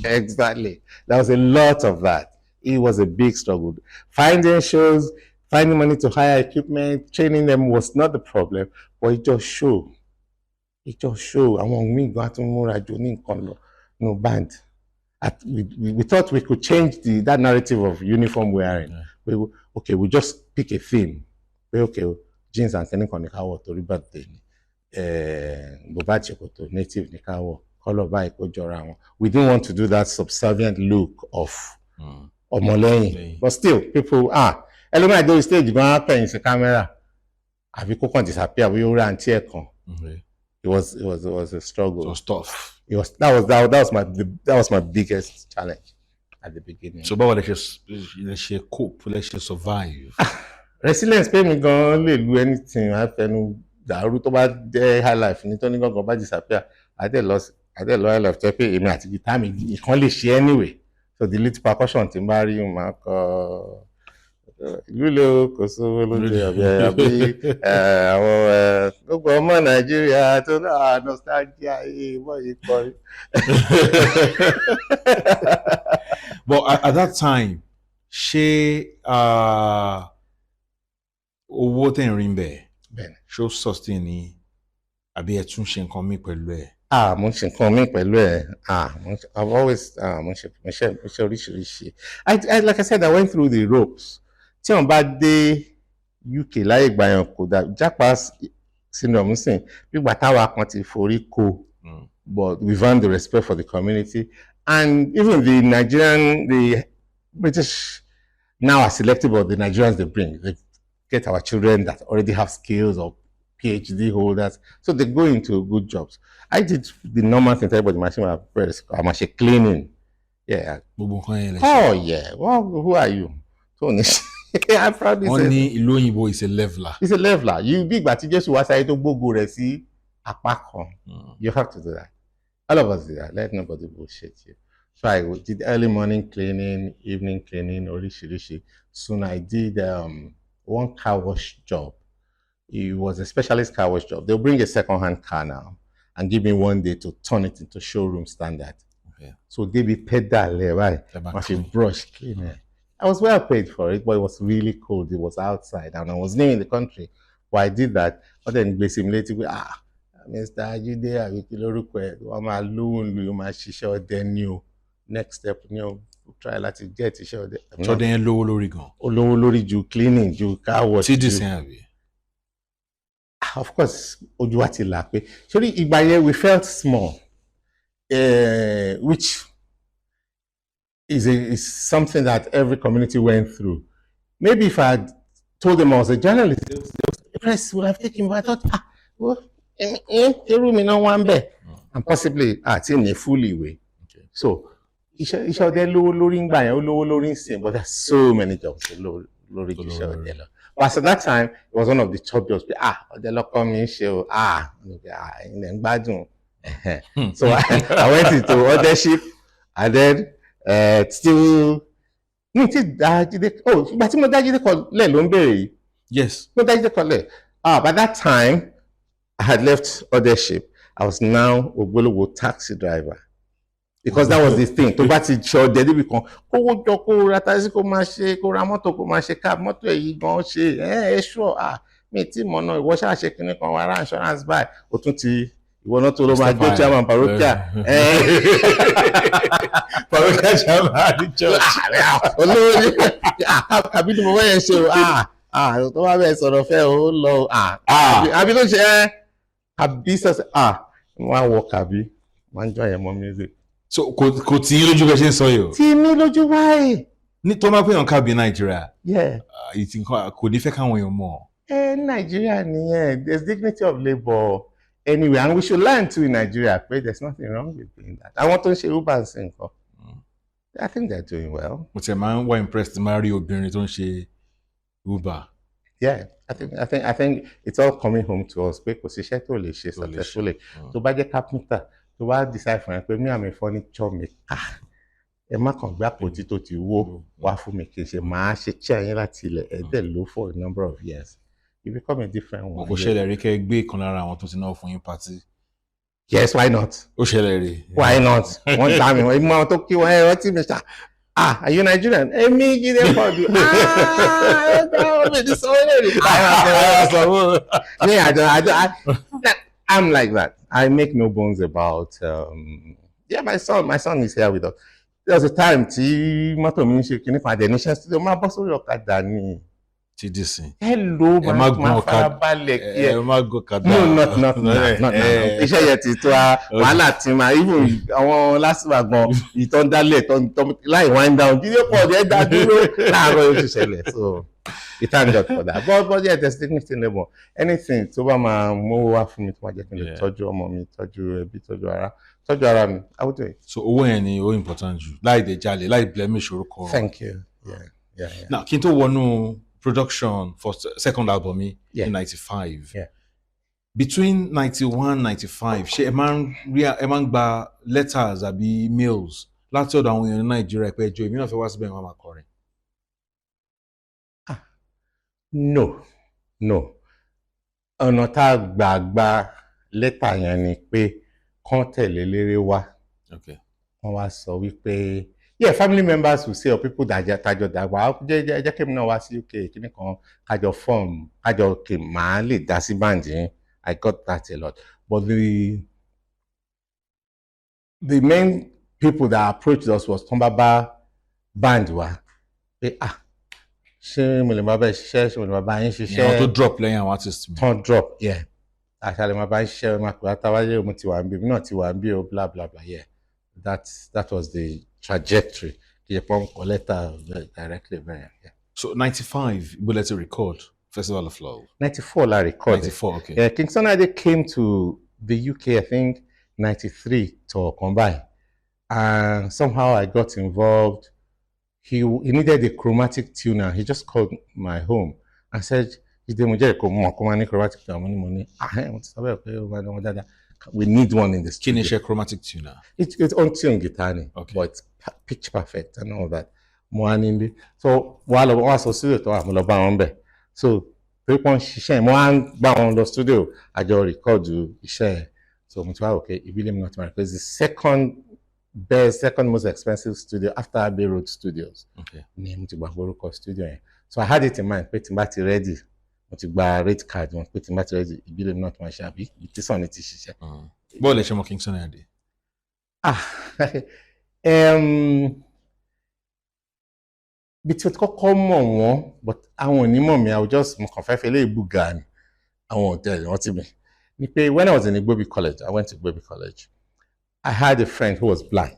Exactly. There was a lot of that. It was a big struggle. Finding shows, finding money to hire equipment, training them was not the problem, but it just showed. Àwọn míì gan tún múra jò ní nǹkan lọ no band. We thought we could change that narrative of uniform wearing. Yeah. We just pick a theme. Jeans and kini kan ní ká wọ̀ torí birthday ni. Bùbá ṣòkòtò native ní ká wọ̀. Color báyìí kó jọra wọn. We didn't want to do that subservient look of ọmọlẹ́yìn. But still, people ẹlòmíràn àjọ stage gan pẹ̀yìn sí camera. Àbí kó kàn disappear àbí ó rí àǹtí ẹ̀ kan. It was a struggle. It was tough. That was my biggest challenge at the beginning. So báwo lẹ ṣe cope, lẹ ṣe survive? Resilience pé mi gan lè lu anything àfẹnu dàrú tó bá jẹ́ high life ní tó ní gangan bá disappear àdé lọ high life tó pé èmi àti guitar mi ìkan lè ṣe anyway. So the lead percussion tí n bá rí máa kọ ìlú kò sówó lóde àbí àwọn gbogbo ọmọ Nàìjíríà tó náà nostalgia wọ́n yìí kọrin. But at that time, ṣé owó tẹ̀ ń rí bẹ́ẹ̀ ṣó sustain ni àbí ẹ tún ṣe nǹkan míì pẹ̀lú ẹ̀? Mo ṣe nǹkan míì pẹ̀lú ẹ̀. I've always mo ṣe oríṣiríṣi. Like I said, I went through the ropes. Tí wọ́n bá dé UK láyé ìgbà yẹn kò dà jápa syndrome sìn gbígbà táwa kan ti forí ko, but we've earned the respect for the community, and even the British now are selective of the Nigerians they bring. They get our children that already have skills or PhD holders, so they go into good jobs. I did the normal thing everybody machine machine cleaning. Yeah. Oh yeah. Well, who are you? I proudly say. Only ìlú òyìnbó is a leveler. It's a leveler. You big but you just was to gbogbo rẹ̀ sí apá kan. You have to do that. All of us do that. Let nobody bullshit you. So I did early morning cleaning, evening cleaning, oríṣiríṣi. Soon I did one car wash job. It was a specialist car wash job. They'll bring a second-hand car now and give me one day to turn it into showroom standard. Okay. So they be pedal right? Machine brush cleaner. I was well paid for it, but it was really cold. It was outside, and I was new in the country. But I did that. But then, Mr. Jide àbí kí lórúkọ ẹ̀ wọ́n máa lówó ń lu yóò máa ṣiṣẹ́ ọdẹ ní o next step ní o try láti get iṣẹ́ ọdẹ. ṣọdẹ yẹn lówó lórí gan. ó lówó lórí ju cleaning ju car wash. tí dì sẹ́yìn àbí. Of course ojú wa ti là pé sórí ìgbà yẹn we felt small which is something that every community went through. Maybe if I had told them I was a journalist, the press would have taken me. But I thought, irú mi náà wá ń bẹ̀, and possibly in a fully way. Okay. So iṣẹ́ ọdẹ lówó lórí ńgbà yẹn ó lówó lórí ńsìn, but there's so many jobs lórí iṣẹ́ ọdẹ lọ. But at that time, it was one of the top jobs. Ọdẹ lọ́kọ́ mi ń ṣe o, ilẹ̀ ń gbádùn. So I went into authorship and then still mi ti dá Jide ìgbà tí mo dá Jide Chord lẹ̀ ló ń bèrè yìí. Yes. Mo dá Jide Chord lẹ̀. By that time I had left authorship. I was now ògbólógbòó taxi driver because that was the thing. Tó bá ti ṣe ọdẹ débi kan kówó jọ kó ra taxi kó máa ṣe kó ra mọ́tò kó máa ṣe cab mọ́tò èyí gan ṣe ẹ ṣọ́ mi tí mo náà ìwọ ṣáà ṣe kinní kan wá ra insurance buy o tún ti ìwọ náà tó ló máa jó chairman parokia parokia chairman ní church olówó ní àbí ni mo wáyé ṣe o tó bá bẹ́ẹ̀ sọ̀rọ̀ fẹ́ o lọ àbí tó ṣe àbí sọ́sẹ̀ wọ́n á wọ kàbí wọ́n á jọ yẹn mọ́ music. So kò tí yín lójú bẹ́ẹ̀ ṣe ń sọ yìí o. tí mi lójú wáyé. ní tó máa pè yàn kábí Nàìjíríà. Yeah. Kò ní fẹ́ káwọn èèyàn mọ̀. Nàìjíríà nìyẹn there's dignity of labour anyway and we should learn too in Nigeria pé there's nothing wrong with doing that. Àwọn tó ń ṣe Uber sí nǹkan. I think they're doing well. Mo ti máa ń wá impressed máa rí obìnrin tó ń ṣe Uber. Yeah, I think it's all coming home to us pé kò sí iṣẹ́ tó lè ṣe successfully. Tó bá jẹ́ carpenter tó bá decide fún ẹ pé me and my furniture maker ẹ má kàn gbé àpótí tó ti wó wá fún mi kì í ṣe máa ṣe chair yẹn láti ilẹ̀ ẹ dẹ̀ lò for a number of years. You become a different one. Kò ṣẹlẹ̀ rí kẹ́ gbé kan lára àwọn tó ti náà fún yín party. Yes, why not? Ó ṣẹlẹ̀ rí. Why not? Wọ́n dá mi wọ́n mú àwọn tó kí wọ́n ẹ rántí mi ṣá. Are you Nigerian? Èmi Jide Chord. I'm like that. I make no bones about. My son is here with us. There was a time tí mọ́tò mi ń ṣe kíní fún àdẹ̀níṣẹ́ studio máa bọ́ sórí ọ̀kadà ni. Ti dì sí. Hello, máa farabalẹ̀ kí ẹ. Ẹ má gò kadà. No, not now. Iṣẹ́ yẹn ti tó wàhálà tí máa even àwọn lásìwà gan ìtàn dálẹ̀ láì wind down Jide Chord ẹ̀ dá dúró láàárọ̀ yóò ti ṣẹlẹ̀. So we thank God for that. But yeah, there's dignity in labour. Anything tó bá máa mówó wá fún mi tó máa jẹ́ kí n lè tọ́jú ọmọ mi, tọ́jú ẹbí, tọ́jú ara mi, I will do it. So owó yẹn ni ó important jù láì dé jalè láì blemish orúkọ. Thank you. Yeah. Now kí n tó wọnú production for second album in '95. Yeah. Between '91 '95 ṣé ẹ máa ń gba letters àbí mails láti ọ̀dọ̀ àwọn èèyàn ní Nàìjíríà pé ẹjọ́ èmi náà fẹ́ wá síbẹ̀ wọn máa kọrin. No. Ọ̀nà tá a gba lẹ́tà yẹn ni pé kán tẹ̀lé léré wá. Okay. Wọ́n wá sọ wípé family members will say or people that tajọ dàgbà jẹ́ kí èmi náà wá sí UK kíní kan kájọ form kájọ kì máa lè dá sí band yẹn. I got that a lot. But the main people that approached us was tán bá bá band wa pé ṣé mo lè máa bá ṣiṣẹ́ ṣé mo lè máa bá yín ṣiṣẹ́. Àwọn tó drop lẹ́yìn àwọn artist mi. Tán drop àṣàlẹ̀ máa bá yín ṣiṣẹ́ máa pè àtàwáyé mo ti wà ń bí mi náà ti wà ń bí o bla bla bla that was the trajectory. The letter directly there. Yeah. So '95, Bullet record Festival of Love. '94 I recorded. '94, okay. Yeah, King Sunny came to the UK, I think '93 to combine, and somehow I got involved. He needed a chromatic tuner. He just called my home and said, chromatic tuner. We need one in the studio. Kí ni chromatic tuner? It's on tune guitar, okay. But it's pitch perfect and all that. So while I was in studio, I'm lọ bá wọn bẹ̀. So they pon ṣiṣẹ́ mo an bá wọn lọ studio, I just record iṣẹ́. So mo ti wá okay, Ibile mi not marry because the second most expensive studio after Abbey Road Studios. Okay. Ni mo ti gba orúkọ studio yẹn. So I had it in mind pé tí n bá ti ready mo ti gba rate card wọn pé tí n bá ti rẹ́ ìbílẹ̀ náà tó máa ṣe àbí ìtẹ́sán ni ti ṣiṣẹ́. bọ́ọ̀lù ẹ̀ṣẹ̀ mọ́ King Sunny Adé. bí tí o ti kọ́kọ́ mọ̀ wọ́n but àwọn onímọ̀ mi I will just mo kàn fẹ́ fẹ́ lé ìbúga ni àwọn hòtẹ́ẹ̀lì rántí mi ni pé when I was in Igbobi College I went to Igbobi College I had a friend who was blind.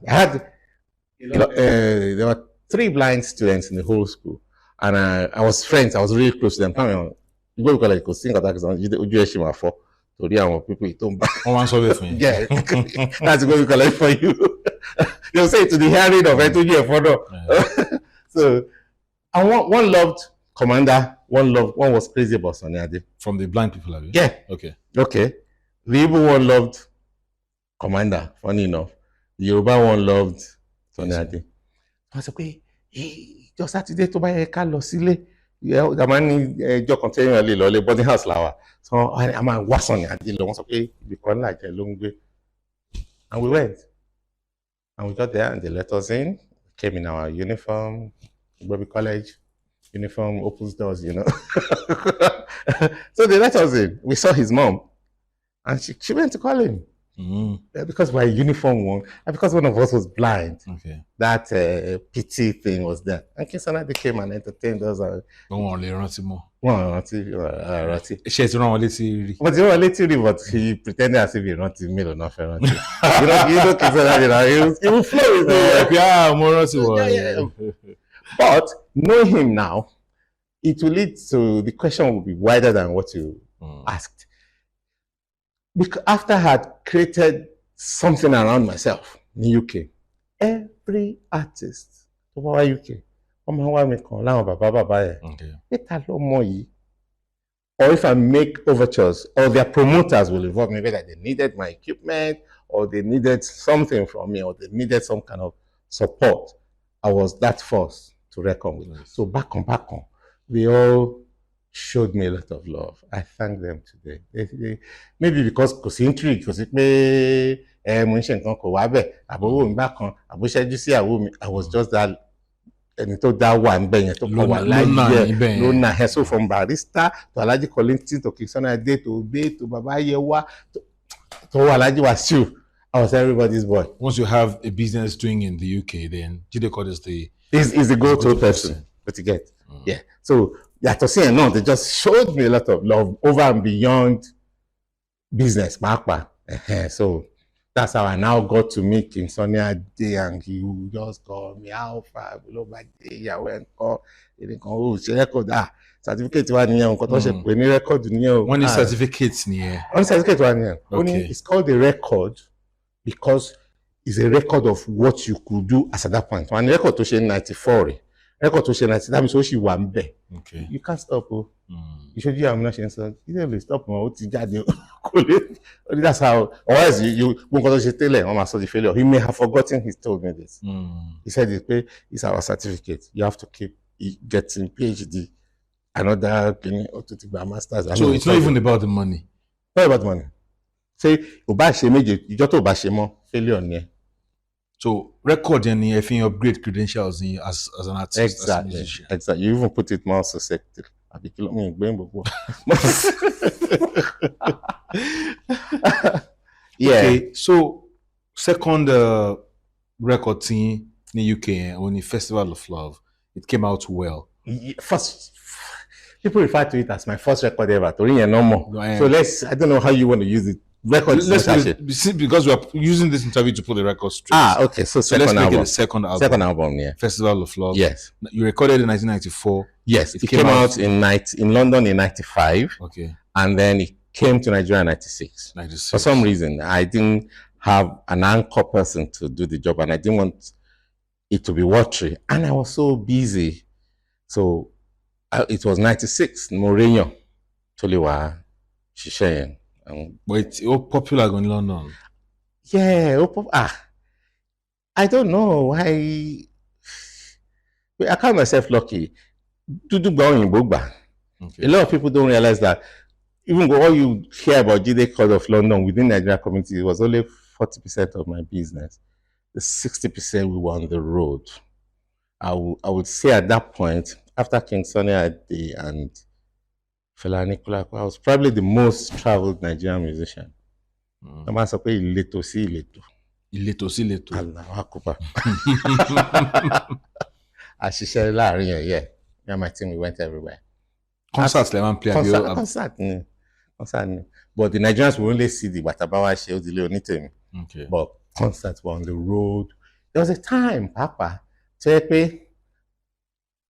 There were 3 blind students in the whole school and I was friends. I was really close to them. Igbobi College kò sí nǹkan tá a kì í sọ ojú ẹ̀ ṣì máa fọ́ torí àwọn people tó ń bá. wọ́n máa ń sọ bẹ́ẹ̀ fún yín. Yeah, that's Igbobi College for you. They'll say it to the hearing of ẹ tó yẹ fọ́dọ̀. So and one loved Commander, one was crazy about Sunny Ade. From the blind people, have you? Yeah. Okay. The Igbo one loved Commander, funny enough. The Yoruba one loved Sunny Ade. I said, pé ìjọ Sátidé tó bá yẹ ká lọ sílé, a máa ní ẹjọ́ kan tẹ́yìn lè lọ lé boarding house làwà. So a máa wá Sunny Ade lọ, wọ́n sọ pé ibìkan ńlá jẹ́ ló ń gbé. And we went. And we got there and they let us in. We came in our uniform. Igbobi College uniform opens doors, you know. So they let us in. We saw his mom, and she went to call him because we're uniform one, and because one of us was blind. Okay. That pity thing was there. And King Sunny Ade came and entertained us. Wọ́n lè rántí mọ́. Wọ́n rántí. Ṣé ti rán wọn létí rí? But he rán létí rí, but he pretended as if he rántí mélòó náà fẹ́ rántí. You know King Sunny Ade, he will flow with it. Mo rántí wọ̀. But knowing him now, it will lead to the question will be wider than what you asked. Because after I had created something around myself in the UK, every artist over UK, or if I make overtures, or their promoters will involve me, whether they needed my equipment, or they needed something from me, or they needed some kind of support. I was that force to reckon with. Nice. So back on, they all showed me a lot of love. I thank them today. Maybe because kò sí intrigue, because it may mo ń ṣe nǹkan kò wá bẹ̀, àbówó mi bá kan, àbóṣẹ́jú sí àwọ̀ mi. I was just that ẹni tó dá wà ń bẹ̀ yẹn tó kọ̀ wà láyé lónà ẹ̀. So from Barrister to Alhaji Kollington to King Sunny Ade to Obe to Baba Yewa to Alhaji Wasiu, I was everybody's boy. Once you have a business doing in the UK, then Jide Chord is the go-to person. What you get? Yeah. So yàtọ̀ sí ẹ̀ náà, they just showed me a lot of love over and beyond business. So that's how I now got to meet King Sunny Ade, and he would just call me Alpha, certificate wa nìyẹn, nǹkan tó ṣe pè ní record nìyẹn. Wọ́n ní certificate nìyẹn. Wọ́n ní certificate wa nìyẹn. Okay. It's called a record because it's a record of what you could do as at that point. Wọ́n ní record tó ṣe 94 record tó ṣe 90, that means ó ṣì wà ń bẹ̀. Okay. You can't stop o. Ìṣojú àwọn náà ṣe ń sọ, you don't really stop wọn, ó ti jáde kò lè. That's how, or else you gbogbo nǹkan tó ṣe tẹ́lẹ̀ wọ́n máa sọ the failure. He may have forgotten he told me this. He said it pé it's our certificate. You have to keep getting PhD, another thing, or to gba masters. So it's not even about the money. Not about money. Say ò bá ṣe méje, ìjọ́ tó bá ṣe mọ́ failure ni ẹ. So record yẹn ni ẹ fi upgrade credentials in as an artist. Exactly. As a musician. Exactly. You even put it more succinct. Àbí kí ló ń gbé gbogbo. Yeah. Okay. So second record in the UK on the Festival of Love, it came out well. First, people refer to it as my first record ever. Torí yẹn no more. So I don't know how you want to use it. Because we are using this interview to put the record straight. Okay. So let's make it the second album. Second album, yeah. Festival of Love. Yes. You recorded in 1994. Yes. It came out in London in 95. Okay. And then it came to Nigeria in 96. 96. For some reason, I didn't have an anchor person to do the job, and I didn't want it to be watery. And I was so busy. So it was 96. Mourinho, Toliwa, Shishayen. But it's all popular in London. Yeah, I don't know. I count myself lucky. Okay. A lot of people don't realize that even all you hear about Jide Chord of London within the Nigerian community, it was only 40% of my business. The 60% we were on the road. I would say at that point, after King Sunny Ade and Fela Anikulapo. I was probably the most traveled Nigerian musician. I máa sọ pé ìletò sí ìletò. Ìletò sí ìletò. Allahu Akbar. Àṣìṣe láàrin yẹn, yeah. Me and my team, we went everywhere. Concerts lè máa ń play àbí concert ni. But the Nigerians will only see the Batabawa show, the Leonite. Okay. But concerts were on the road. There was a time, Papa,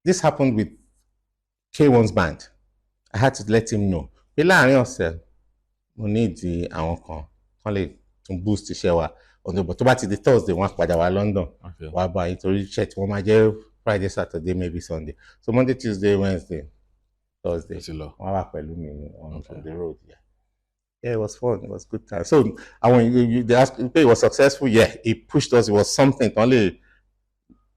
this happened with K1's band. I had to let him know. Pé láàrin ọ̀sẹ̀, mo need àwọn kan lè tún boost iṣẹ́ wa. But tó bá ti di Thursday, wọ́n á padà wá London. Wá bá nítorí iṣẹ́ tí wọ́n máa jẹ́ Friday, Saturday, maybe Sunday. So Monday, Tuesday, Wednesday, Thursday. Wọ́n wá pẹ̀lú mi on the road. Yeah, it was fun. It was good time. So, and when they asked if it was successful, yeah, it pushed us. It was something only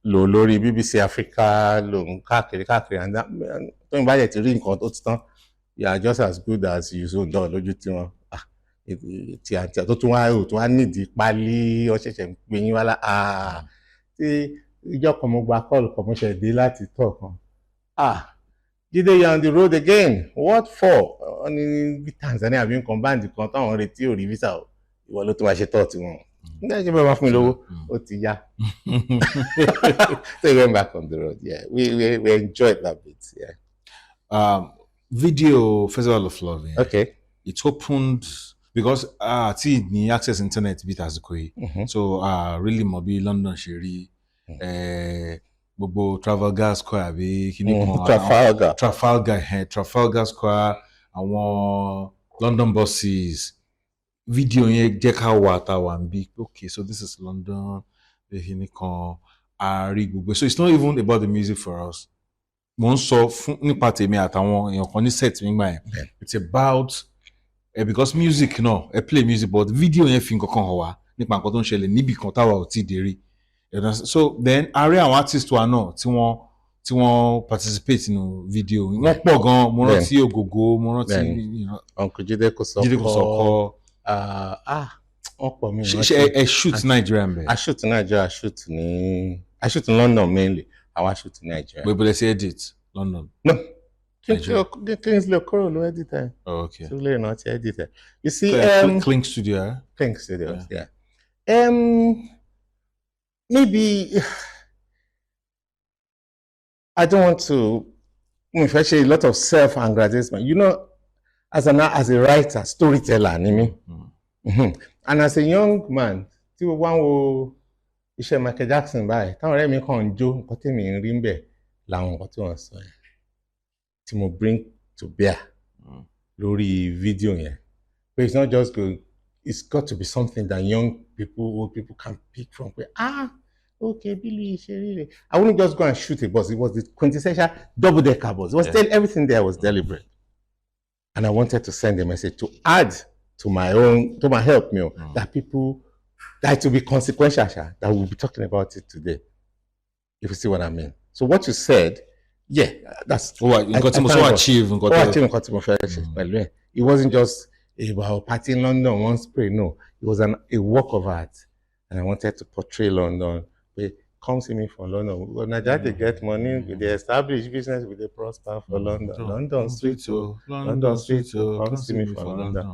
lórí BBC Africa, káàkiri, and that tó ń bá yẹ ti rí nǹkan tó ti tán, you are just as good as you so done lójú tí wọn. Tí tó tún wá nídìí pálí ọ̀ṣẹ̀ṣẹ̀ ń pè yín wá lá. Tí ìjọ kan mo gba call kan mo ṣe dé láti tọ̀ kan. Jide, you're on the road again. What for? Ní Tanzania àbí nǹkan báńdì kan táwọn retí ò rí visa o. Ìwọ ló tún wá ṣe tọ́ tí wọn. Nígbà tí wọ́n bá fún mi lówó, ó ti yá. So we went back on the road. Yeah, we enjoyed that bit. Yeah. Video Festival of Love. Yeah. Okay. It opened because tí ní access internet bit àsìkò yìí. So really mo bí London ṣe rí. Gbogbo Trafalgar Square àbí kíní kan Trafalgar Square, àwọn London buses, video yẹn jẹ́ ká wà táwa ń bí. Okay, so this is London, kíní kan àárí gbogbo. So it's not even about the music for us. Mo ń sọ fún nípa tèmi àtàwọn èèyàn kan ní set nígbà yẹn. It's about because music náà play music but video yẹn fi nǹkan kan hàn wá nípa nǹkan tó ń ṣẹlẹ̀ níbì kan táwa ò tí ì dé rí. So then àárẹ̀ àwọn artist wa náà tí wọ́n participate nínú video wọ́n pọ̀ gan. Mo rántí Ògògó, mo rántí Uncle Jide Kosoko. Wọ́n pọ̀ mí. Ṣé shoot Nigeria bẹ́ẹ̀? I shoot in Nigeria, I shoot in London mainly. I shoot in Nigeria. But let's edit London. No. Kingsley Okoro no editor. Oh, okay. So later not editor. You see, Clink Studio. Clink Studios, yeah. Maybe I don't want to actually a lot of self-aggrandizement. You know, as a writer, storyteller, and as a young man, tí wọ́n wo iṣẹ́ Michael Jackson báyìí, táwọn ọ̀rẹ́ mi kàn ń jó nǹkan tèmi ń rí ń bẹ̀ làwọn nǹkan tí wọ́n sọ yẹn tí mo bring to bear lórí fídíò yẹn. But it's not just good. It's got to be something that young people, old people can pick from. Okay, Billy, Sherry. I wouldn't just go and shoot a bus. It was the quintessential double-decker bus. It was everything there was deliberate. And I wanted to send a message to add to my help meal that people, that it will be consequential, that we'll be talking about it today. If you see what I mean. So what you said, yeah, that's what you got to achieve. It wasn't just about party in London, one spray. No, it was a work of art. And I wanted to portray London. Come see me for London. When Nigeria get money, they establish business with the prosper for London. London street, London street. Come see me for London.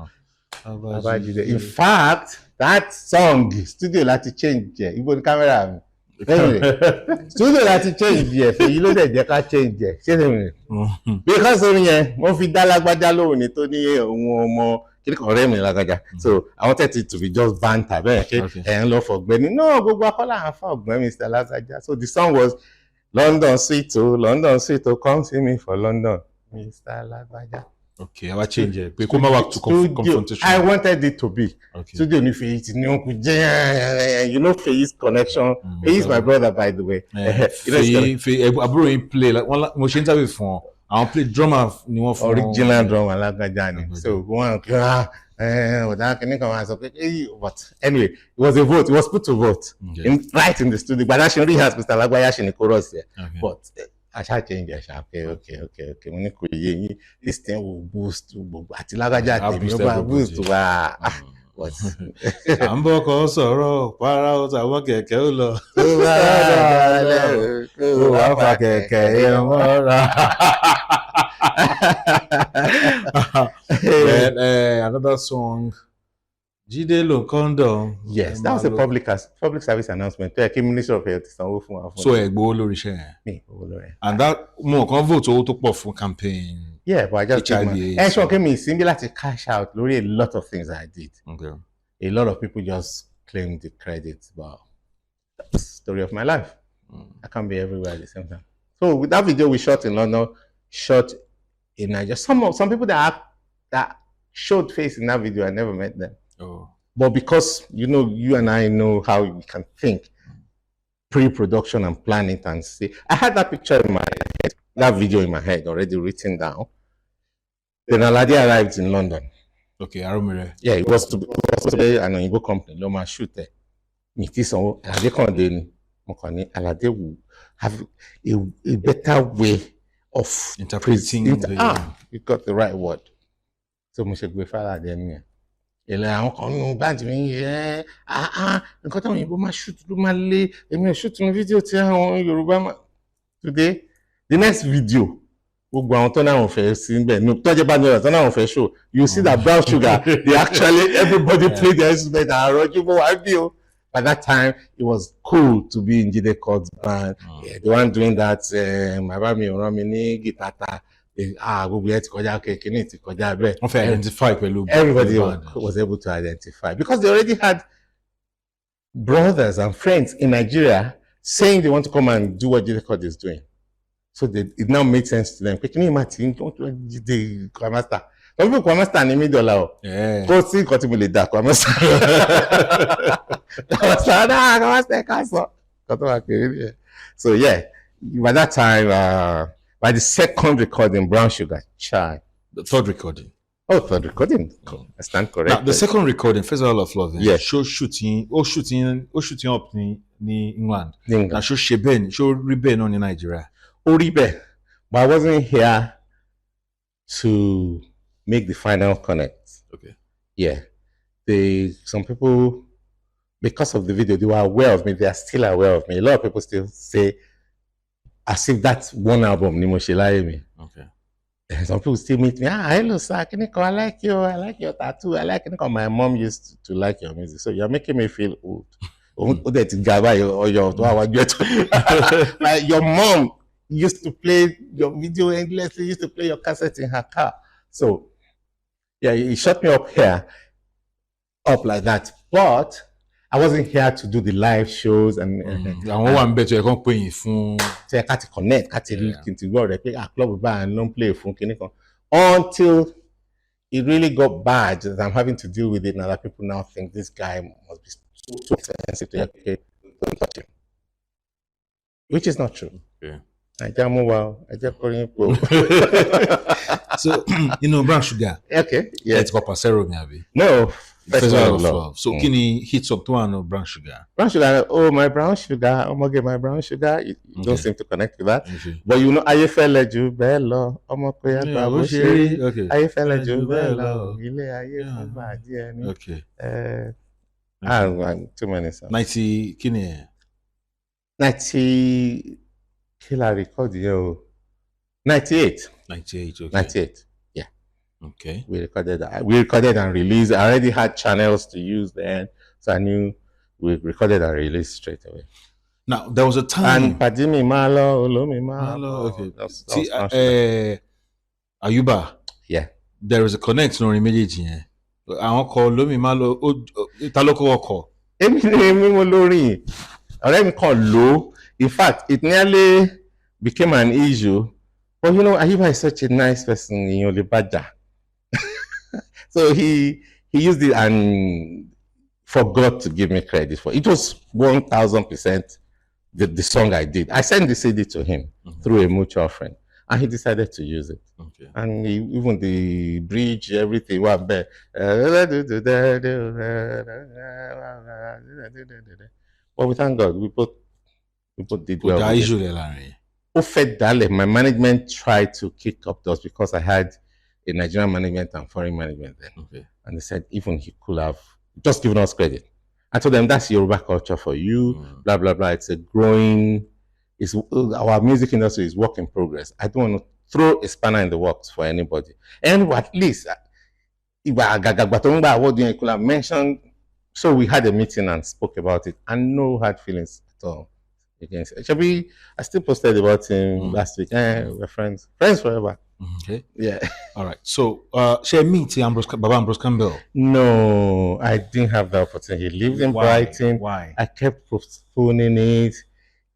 In fact, that song, studio láti change. Ibo ni camera. Anyway, studio láti change. You know that they can change. Because orin yẹn, mo fi dá Lágbájá lóhùn ní tó ní ohun ọmọ. So I wanted it to be just banter, and love for Gbenny. No, go back for Gbenny, Mr. Lazaja. So the song was London Sweet, come see me for London, Mr. Lazaja. Okay, I will change it. We come back to confrontation. I wanted it to be. Studio ni Faye, you know Faye's connection. Faye is my brother, by the way. Faye, I brought play like one. Mo ṣe interview fún. I play drummer ni wọ́n fún. Original drummer Lágbájá ni. So one but anyway, it was a vote. It was put to vote right in the studio. But actually has Mr. Lágbájá ṣe ni chorus here. But I shall change it. Okay. Mo ní kò yé yín. This thing will boost gbogbo àti Lágbájá tèmi ó bá boost wa. What? Àmbọ̀ kan sọ̀rọ̀ para ó tàwọn kẹ̀kẹ́ ó lọ. Tó bá dà lẹ́ o, wá fa kẹ̀kẹ́ yẹn mọ́ra. Then another song, Jide Lo Condom. Yes, that was a public service announcement. The Minister of Health sanwó fún wa fún. So ẹ gbowó lórí iṣẹ́ yẹn. Me, owó lórí. And that mo kàn vote owó tó pọ̀ fún campaign. Yeah, but I just HIV. And so came in similar to cash out lórí a lot of things I did. Okay. A lot of people just claim the credit, but that's the story of my life. I can't be everywhere at the same time. So with that video we shot in London, shot in Nigeria. Some people that showed face in that video, I never met them. Oh. But because you and I know how we can think, pre-production and plan it and see. I had that picture in my head, that video in my head already written down. Then Alade arrived in London. Okay, I remember. Yeah, it was to be an Oyinbo company. Loma shoot there. Alade Konde ni. Alade will have a better way of interpreting. You got the right word. So mo ṣe gbé fara dé ni. Ele àwọn kan nu band mi nǹkan táwọn Oyinbo máa shoot ló máa lé èmi ò shoot ní video tí àwọn Yorùbá máa. Today, the next video, gbogbo àwọn tó náà fẹ́ sí níbẹ̀ no tó jẹ́ bá ní ọ̀rọ̀ tó náà fẹ́ show, you see that Brown Sugar, they actually everybody play their instrument and arrange for one video. By that time, it was cool to be in Jide Chord's band. Yeah, the one doing that, bàbá mi ò rán mi ní guitar ta. Gbogbo ẹ ti kọjá kékeré ti kọjá bẹ́ẹ̀. Wọ́n fẹ́ identify pẹ̀lú. Everybody was able to identify because they already had brothers and friends in Nigeria saying they want to come and do what Jide Chord is doing. So it now made sense to them. Can you imagine? Jide Kwamaster. Some people Kwamaster ni $1 million. Go see nǹkan tí mo lè dá Kwamaster. Kwamaster cancer. So yeah, by that time, by the second recording, Brown Sugar, Chai. The third recording. Oh, third recording. I stand correct. Now, the second recording, Festival of Love, yes. Show shooting up in England. Now, show Sheben, show Riben on in Nigeria. Riben, but I wasn't here to make the final connect. Okay. Yeah. Some people, because of the video, they were aware of me. They are still aware of me. A lot of people still say, as if that's one album, Nimo Shelaye me. Okay. And some people still meet me. Hello, sir. I like you. I like your tattoo. I like it. My mom used to like your music. So you're making me feel old. Like your mom used to play your video endlessly, used to play your cassette in her car. So yeah, he shut me up here, up like that. But I wasn't here to do the live shows and one better you can't play phone. So I can't connect, can't go there, play a club bar and don't play phone until it really got bad that I'm having to deal with it and other people now think this guy must be so expensive to don't touch him. Which is not true. Yeah. So Brown Sugar. Okay. Yeah. It's got Pasero maybe. No. Festival of Love. So can he hit up to one Brown Sugar? Brown Sugar, oh my Brown Sugar, oh my Brown Sugar. You don't seem to connect with that. Okay. But Ayefele ju bello, omokoya babo sheri. Okay. Ayefele ju bello, ile aye fun baje ni. Okay. Too many songs. 90 kini. 90 killer record yo. 98. 98, okay. 98. Yeah. Okay. We recorded that. We recorded and released. I already had channels to use then. So I knew we recorded and released straight away. Now, there was a time. And Padimi Malo, Olomi Malo. Okay. Ayuba. Yeah. There is a connect no immediately. I won't call Olomi Malo. Taloko Oko. Already called Lo. In fact, it nearly became an issue. But Ayuba is such a nice person in Yolibaja. So he used it and forgot to give me credit for it. It was 1000% the song I did. I sent the CD to him through a mutual friend, and he decided to use it. Okay. And even the bridge, everything was there. But we thank God, we both did well. My management tried to kick up those because I had a Nigerian management and foreign management then. Okay. And they said even he could have just given us credit. I told them that's Yoruba culture for you, blah, blah, blah. It's a growing, our music industry is work in progress. I don't want throw a spanner in the works for anybody. And at least, you could have mentioned. So we had a meeting and spoke about it, and no hard feelings at all against it. I still posted about him last week. We're friends forever. Okay. Yeah. All right. So, share meet Baba Ambrose Campbell. No, I didn't have the opportunity. He lived in Brighton. Why? I kept postponing it.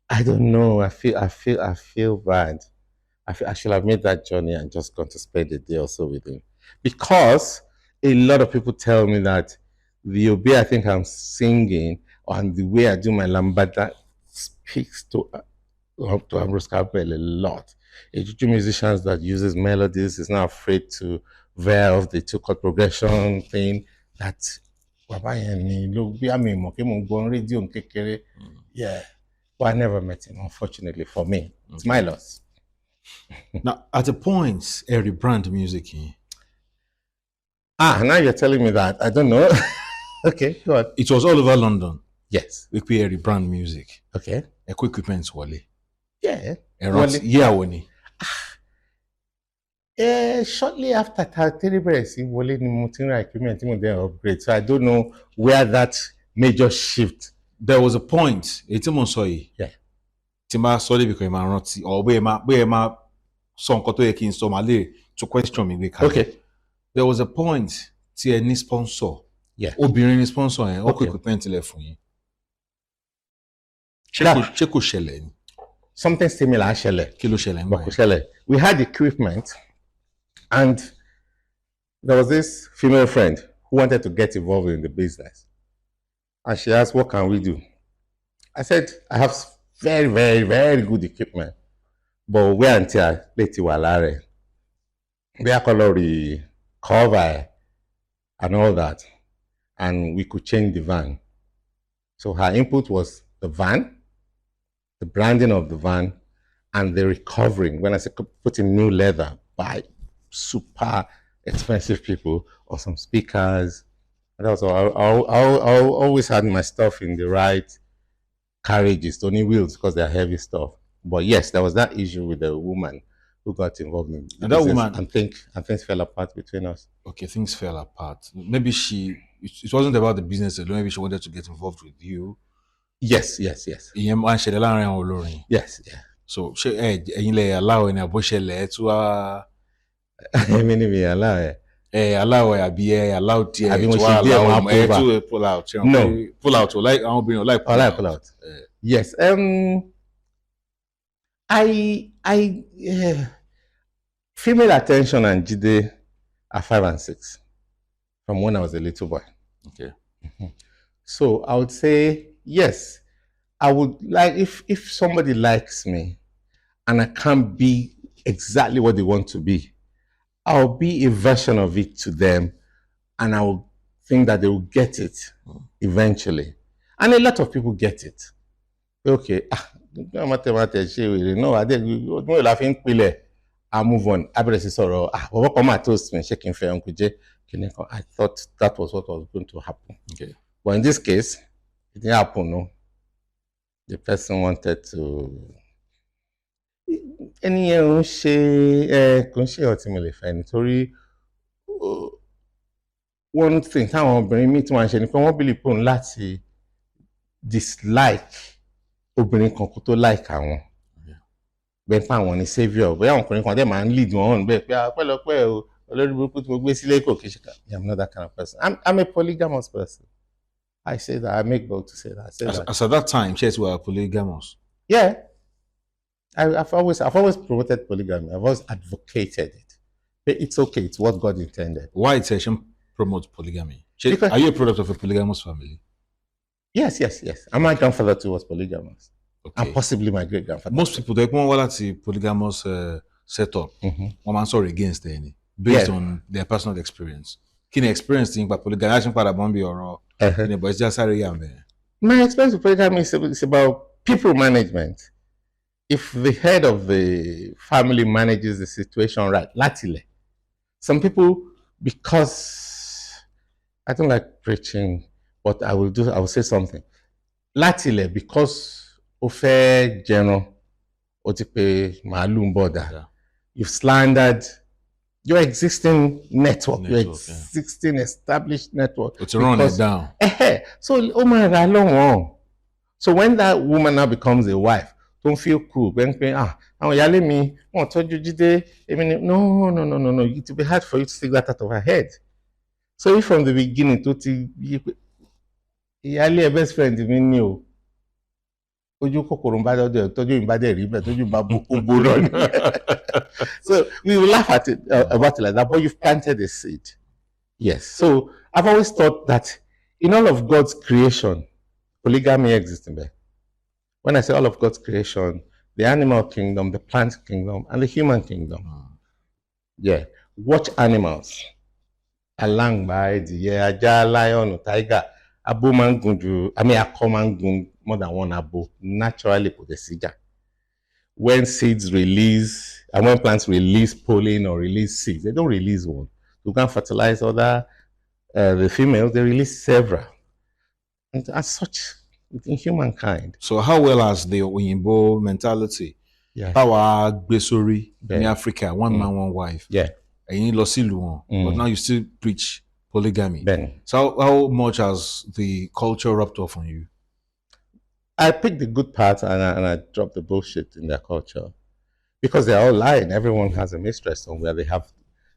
I don't know. I feel bad. I should have made that journey and just gone to spend a day or so with him, because a lot of people tell me that the obey I think I'm singing and the way I do my lambada speaks to Ambrose Campbell a lot. A Juju musician that uses melodies is not afraid to veer off the two-chord progression thing. That yeah, but I never met him, unfortunately for me. It's my loss. Now, at a point, every brand music. Now you're telling me that. I don't know. Okay, go on. It was all over London. Yes. We play every brand music. Okay. Equipment wale. Yeah. Wale. Shortly after Wale equipment upgrade. So I don't know where that major shift. There was a point. Yeah. Tima sorry because I'm not or where my song to question me. Okay. There was a point tí ẹ ní sponsor. Yeah. Obìnrin ní sponsor yẹn, ó kò equipment lẹ̀ fún yín. Ṣé kò ṣẹlẹ̀ ni? Something similar ṣẹlẹ̀. Kí ló ṣẹlẹ̀ nígbà yẹn? We had equipment, and there was this female friend who wanted to get involved in the business. And she asked, what can we do? I said, I have very, very, very good equipment. But wear and tear, leti walare. We are coloring cover and all that. And we could change the van. So her input was the van, the branding of the van, and the recovering. When I say putting new leather by super expensive people or some speakers. And also, I always had my stuff in the right carriages, only wheels, because they're heavy stuff. But yes, there was that issue with the woman who got involved in the that woman, and things fell apart between us. Okay, things fell apart. Maybe it wasn't about the business alone. Maybe she wanted to get involved with you. Yes. Yes, yeah. So she allow any aboshele to allow pull out. No. Pull out like pull out. Yes. Female attention and Jide are 5 and 6 from when I was a little boy. Okay. So I would say yes. I would like if somebody likes me and I can't be exactly what they want to be, I'll be a version of it to them, and I will think that they will get it eventually. And a lot of people get it. Okay, no, I'll move on. I thought that was what was going to happen. Okay. But in this case, it didn't happen, no. The person wanted to one thing táwọn obìnrin míì tí wọ́n ṣe ni pé wọ́n believe pé òun láti dislike obìnrin kan kó tó like àwọn bẹ́ẹ̀ pé àwọn ni saviour bẹ́ẹ̀ àwọn ọkùnrin kan dẹ̀ máa ń lead wọn on bẹ́ẹ̀ pé pẹ́lọpẹ́ o olórí burúkú tí mo gbé sílé kò kí ṣe ká I'm not that kind of person. I'm a polygamous person. I say that. I make bold to say that. As at that time, she were polygamous. Yeah. I've always promoted polygamy. I've always advocated it. But it's okay. It's what God intended. Why it says promote polygamy? Are you a product of a polygamous family? Yes. And my grandfather too was polygamous. Okay. And possibly my great grandfather. Most people they want to polygamous setup. One man sorry against any based on their personal experience. Can experience thing about polygamy? Or but it's just my experience with polygamy is about people management. If the head of the family manages the situation right, latile. Some people, because I don't like preaching, but I will say something. Latile, because ofe general, otipe maalum border. you've slandered your existing network, your Network, existing established network. But to run it down. So, oh my God, so when that woman now becomes a wife, don't feel cool. When àwọn ìyálé mi, wọ́n tọ́jú Jide. I mean, no. It will be hard for you to take that out of her head. So if from the beginning, ìyálé best friend mi ni o. Ojú kòkòrò ń bá dọ́dọ̀ tọ́jú ìbádẹ́ rí bẹ́ẹ̀ tọ́jú bá gbogbo náà. So we will laugh at it about it like that, but you've planted a seed. Yes. So I've always thought that in all of God's creation, polygamy exists in there. When I say all of God's creation, the animal kingdom, the plant kingdom, and the human kingdom. Yeah. Watch animals. Along by the ajá, lion, tiger. Abo máa ń gùn jù, akọ máa ń gùn more than one abo. Naturally, kò dẹ̀ síjà. When seeds release, and when plants release pollen or release seeds, they don't release one. You can fertilize the females, they release several. And as such, within humankind. So how well has the Oyinbo mentality? Power gbesori in Africa, one man, one wife. Yeah. And you lost but now you still preach polygamy. Ben. So how much has the culture rubbed off on you? I picked the good part and I dropped the bullshit in their culture. Because they're all lying. Everyone has a mistress somewhere. They have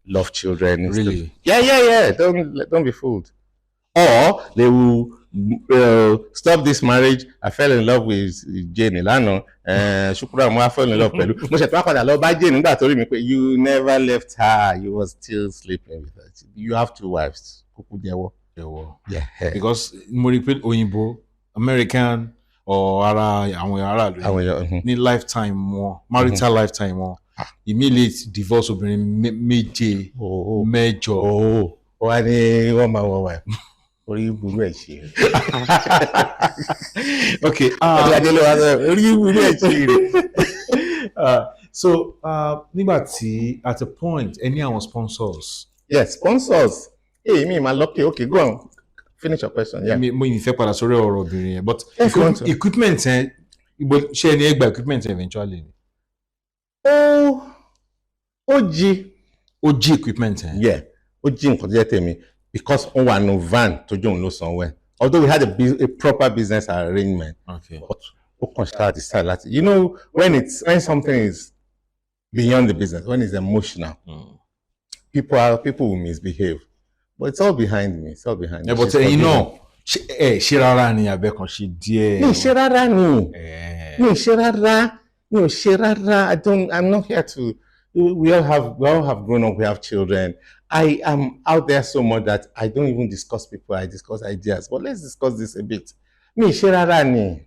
love children. Really? Yeah. Don't be fooled. Or they will stop this marriage. I fell in love with Jane Ilano. Shukura mo fell in love pẹ̀lú. Mo ṣe tó padà lọ bá Jane nígbà tó rí mi pé you never left her. You were still sleeping with her. You have 2 wives. Kúkú jẹ́wọ́. Yeah. Because mo rí pé Òyìnbó, American or ara àwọn ará ìlú ní lifetime wọn, marital lifetime wọn. Immediate divorce obìnrin méje, mẹ́jọ. Wọ́n ní wọ́n máa wọ wife. Orí burú ẹ̀ ṣe. Okay. So nígbà tí at a point any àwọn sponsors. Yes, sponsors. Me my lucky. Okay, go on. Finish your question. Yeah. Mo ìfẹ́ padà sórí ọ̀rọ̀ obìnrin yẹn, but equipment ṣé ẹni ẹ gba equipment eventually. Ó jí equipment. Yeah. Ó jí nǹkan tó jẹ́ tèmi. Because on one no van to join no somewhere. Although we had a proper business arrangement, but we can start this side. You know, when something is beyond the business, when it's emotional, people will misbehave. But it's all behind me. It's all behind me. Yeah, but you know, ṣe rárá ni àbẹ́ kan ṣe díẹ̀. Mi ṣe rárá. I'm not here to. We all have grown up. We have children. I am out there so much that I don't even discuss people. I discuss ideas. But let's discuss this a bit. Mi ṣe rárá ni.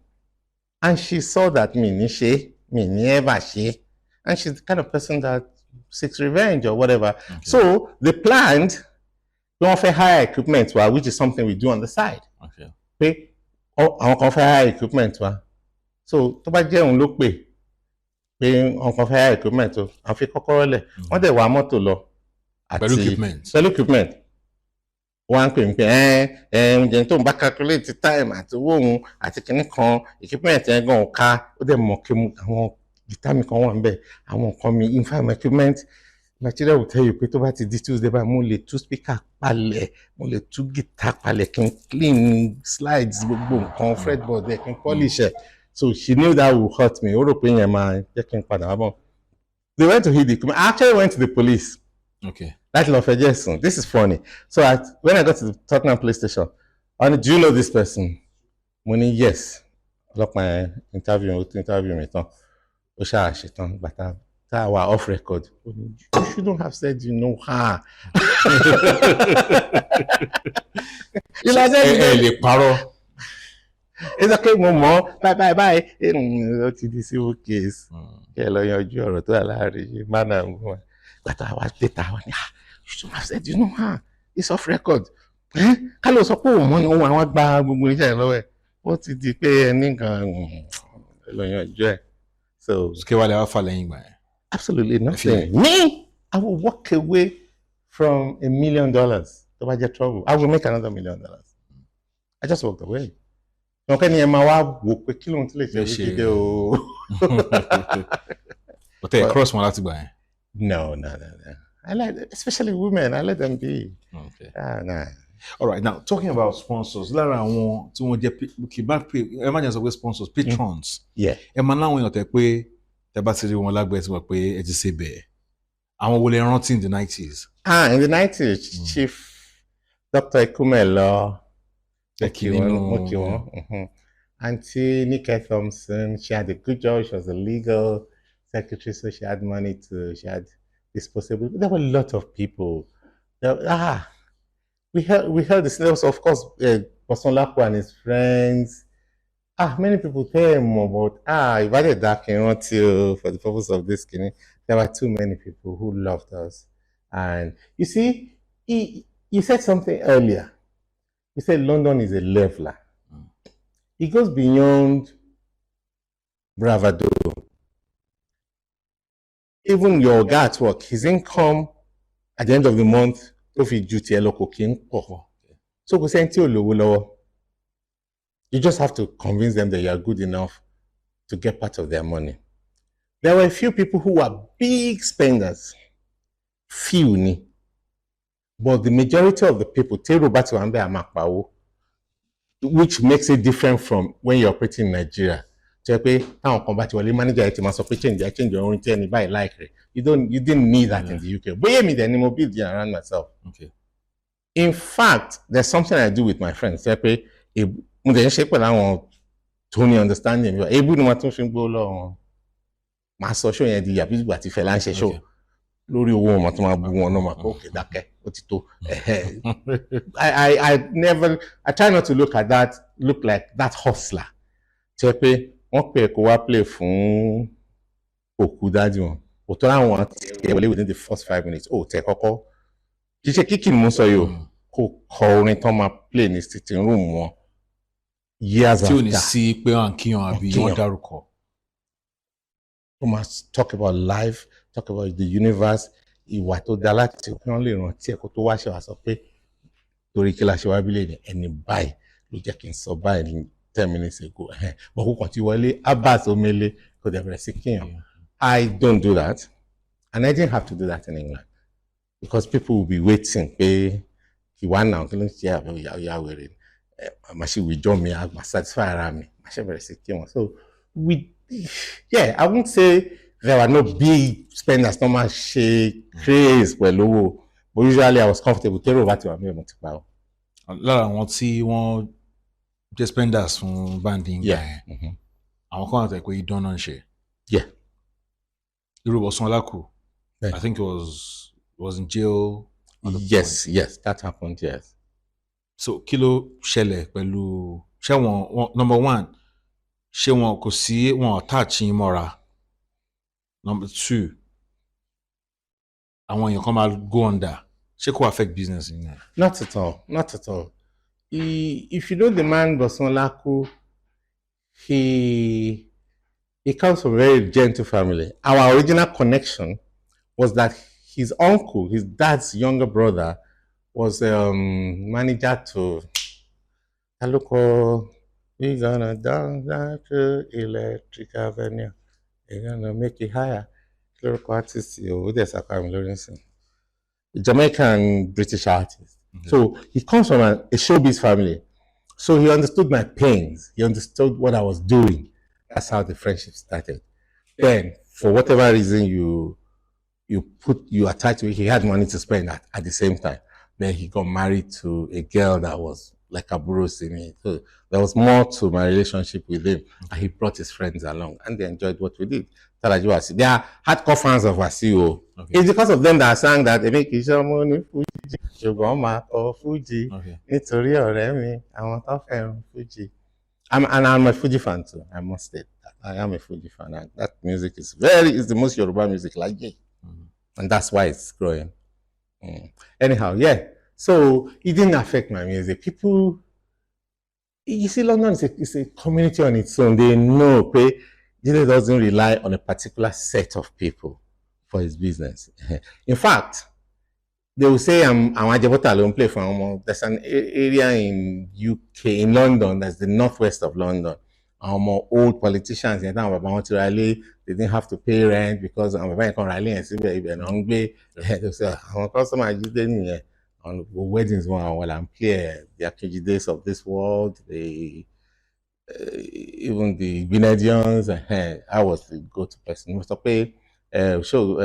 And she saw that mi never she. And she's the kind of person that seeks revenge or whatever. Okay. So they planned. Don't offer higher equipment, which is something we do on the side. Okay. Pé àwọn kan fẹ́ higher equipment wa. So tó bá jẹ́ òun ló pè pé àwọn kan fẹ́ higher equipment o, àwọn fi kọ́kọ́rọ́ lẹ̀. Wọ́n dẹ̀ wá mọ́tò lọ. Pẹ̀lú equipment. Wọ́n á pè mí pé ǹjẹ́ tó ń bá calculate time àti owó òun àti kinní kan equipment yẹn gan ọ̀ka ó dẹ̀ mọ̀ kí àwọn guitar mi kan wà níbẹ̀ àwọn nǹkan mi in fact my equipment material will tell you pé tó bá ti di Tuesday báyìí mo lè tú speaker palẹ̀ mo lè tú guitar palẹ̀ kí n clean slides gbogbo nǹkan fretboard ẹ̀ kí n polish ẹ̀ so she knew that would hurt me ó rò pé yẹn máa jẹ́ kí n padà wá bọ̀. They went to hit the equipment. I actually went to the police. Okay. Láti lọ fẹjọ́ ẹ̀sùn. This is funny. So when I got to the Tottenham police station, I said, do you know this person? Mo ní yes. Ọlọ́pàá interview me tán. Ó ṣáà ṣetán gbàtà tá a wà off record. You shouldn't have said you know her. Ẹ lè parọ́. It's okay mo mọ̀ bye. Ó ti di civil case. Kẹ́ ẹ lọ yanjú ọ̀rọ̀ tó wà láàrin yìí. Mánà ń gbọ́n. But I was later on, you should have said, you know her, it's off record. Ká ló sọ pé òun mọ́ ni òun àwọn gba gbogbo iṣẹ́ lọ́wọ́ ẹ̀. Ó ti di pé ẹni kan lọ yanjú ẹ̀. So. Kí wàá lè wá fà lẹ́yìn ìgbà yẹn? Absolutely nothing. Me, I will walk away from $1 million. Tó bá jẹ́ trouble, I will make another $1 million. I just walked away. Ọ̀kẹ́ ni ẹ máa wá wò pé kí lóun tí lè ṣe Jide o. But ẹ cross wọn láti gbà yẹn. No. I like, especially women, I let them be. Okay. Nah. All right, now talking about sponsors, lára àwọn tí wọ́n jẹ́ kì bá pè ẹ má jẹ́ sọ pé sponsors patrons Yeah. ẹ máa láwọn èèyàn tẹ pé tẹ bá ti rí wọn lágbẹ̀ẹ́ tí wọ́n pé ẹ ti ṣe bẹ́ẹ̀ àwọn wo lè rántí in the 90s. In the 90s, Chief Dr. Ekumelo, Auntie Nika Thompson, she had a good job. She was a legal secretary, so she had money she had disposable. There were a lot of people. We heard this. There was, of course, Boson Lapo and his friends. Many people tell him about, if I did that until for the purpose of this skinny, there were too many people who loved us. And you see, you said something earlier. You said London is a leveler. It goes beyond bravado. Even your guy at work, his income at the end of the month, if he duty a local king, so we send you low. You just have to convince them that you are good enough to get part of their money. There were a few people who were big spenders. Few, but the majority of the people, which makes it different from when you're operating in Nigeria. Manager change your own like it. You didn't need that in the UK. But me then mobility around myself. Okay. In fact, there's something I do with my friends. Tony understanding. Able to go long. My social media, show. Lórí owó wọn tó máa bú wọn náà máa kó òkè dákẹ́ ó ti tó. I try not to look like that hustler. Ṣé pé wọ́n pè kó wá play fún òkú dájú wọn. Òtọ́ láwọn ti wọlé within the first 5 minutes. Tẹ̀ kọ́kọ́. Kì í ṣe kíkì ni mo sọ yìí o. Kò kọ orin tán máa play ní sitting room wọn. Years after. Tí ò ní sí pé wọ́n kíyàn àbí wọ́n dárúkọ. We must talk about life, talk about the universe. Ìwà tó dá láti wọ́n lè rántí ẹ̀kọ́ tó wá ṣe wá sọ pé torí kí la ṣe wá bílẹ̀ ní ẹni báyìí ló jẹ́ kí n sọ báyìí ní 10 minutes ago. But who kàn ti wọlé Abbas Omele kò dẹ̀ bẹ̀rẹ̀ sí kíyàn. I don't do that, and I didn't have to do that in England because people will be waiting pé kí wá náà kí ló ń ṣe àbẹ̀ ìyá wẹ̀rẹ̀ màá ṣe withdraw mi àgbà satisfy ara mi màá ṣe bẹ̀rẹ̀ sí kíyàn. So I won't say there were no big spenders, no much craze pẹ̀lú, but usually I was comfortable. Tẹ́rọ bá ti wà mí mo ti pa ọ́. Lára àwọn tí wọ́n jẹ́ spenders fún bandi ń gbà yẹn, àwọn kan àti ẹ̀kọ́ idán náà ń ṣe. Irú Bosun Alákù, I think it was in jail. Yes, that happened, yes. So kí ló ṣẹlẹ̀ pẹ̀lú ṣé wọn number one ṣé wọn kò sí wọn attach yín mọ́ra. Number two, àwọn èèyàn kan máa go under. Ṣé kò affect business yín? Not at all. If you know the man Bosun Alákù, he comes from a very gentle family. Our original connection was that his uncle, his dad's younger brother, was manager to Aluko. We're gonna down to Electric Avenue. We're gonna make it higher. Lyrical artist, Jamaican British artist. So he comes from a showbiz family. So he understood my pains. He understood what I was doing. That's how the friendship started. Then, for whatever reason you attach to it, he had money to spend at the same time. Then he got married to a girl that was like a Bruce in it. So there was more to my relationship with him. And he brought his friends along and they enjoyed what we did. They are hardcore fans of Wasiu. It's because of them that I sang that they make Fuji, Fuji. Nítorí ọ̀rẹ́ mi, àwọn tó fẹ́ràn Fuji. I'm a Fuji fan too, I must state that. I am a Fuji fan. And that music is the most Yoruba music like it. And that's why it's growing. Anyhow, so it didn't affect my music. People, you see, London is a community on its own. They know Jide doesn't rely on a particular set of people for his business. In fact, they will say I'm Ajabota alone play for there's an area in UK, in London, that's the northwest of London, more old politicians yẹn táwọn bàbá wọn ti ra ilé, they didn't have to pay rent because àwọn bàbá yẹn kan ra ilé yẹn síbẹ̀ ibẹ̀ náà ń gbé àwọn customer Jide nìyẹn on weddings wọn àwọn là ń play the Akinjides of this world, even the Grenadians. I was the go-to person. Mo sọ pé show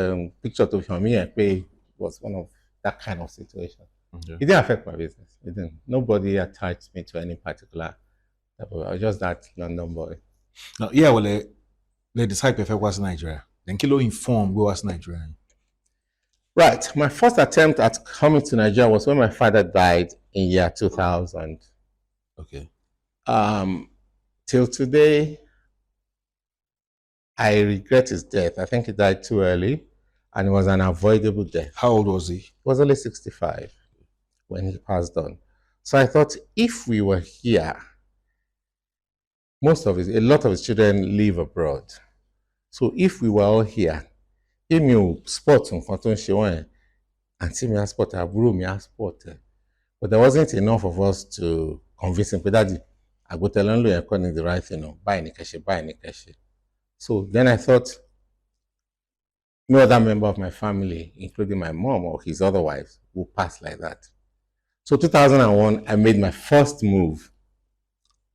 picture to fi hàn mí yẹn pé was one of that kind of situation. Okay. It didn't affect my business. It didn't. Nobody attached me to any particular. I was just that London boy. Now, yeah, well, the decide perfect was Nigeria. Then Kilo informed go was Nigeria. Right. My first attempt at coming to Nigeria was when my father died in year 2000. Okay. Till today, I regret his death. I think he died too early, and it was an avoidable death. How old was he? He was only 65 when he passed on. So I thought if we were here, a lot of his children live abroad. So if we were all here, if you sport nǹkan tó ń ṣe wọ́n yẹn, àǹtí mi á sport, àbúrò mi á sport. But there wasn't enough of us to convince him pé dáàdì àgbótẹ́lẹ̀ ń lò yẹn kọ́ ni the right thing, báyìí ní kẹ́ ṣe, báyìí ní kẹ́ ṣe. So then I thought no other member of my family, including my mom or his other wives, will pass like that. So 2001, I made my first move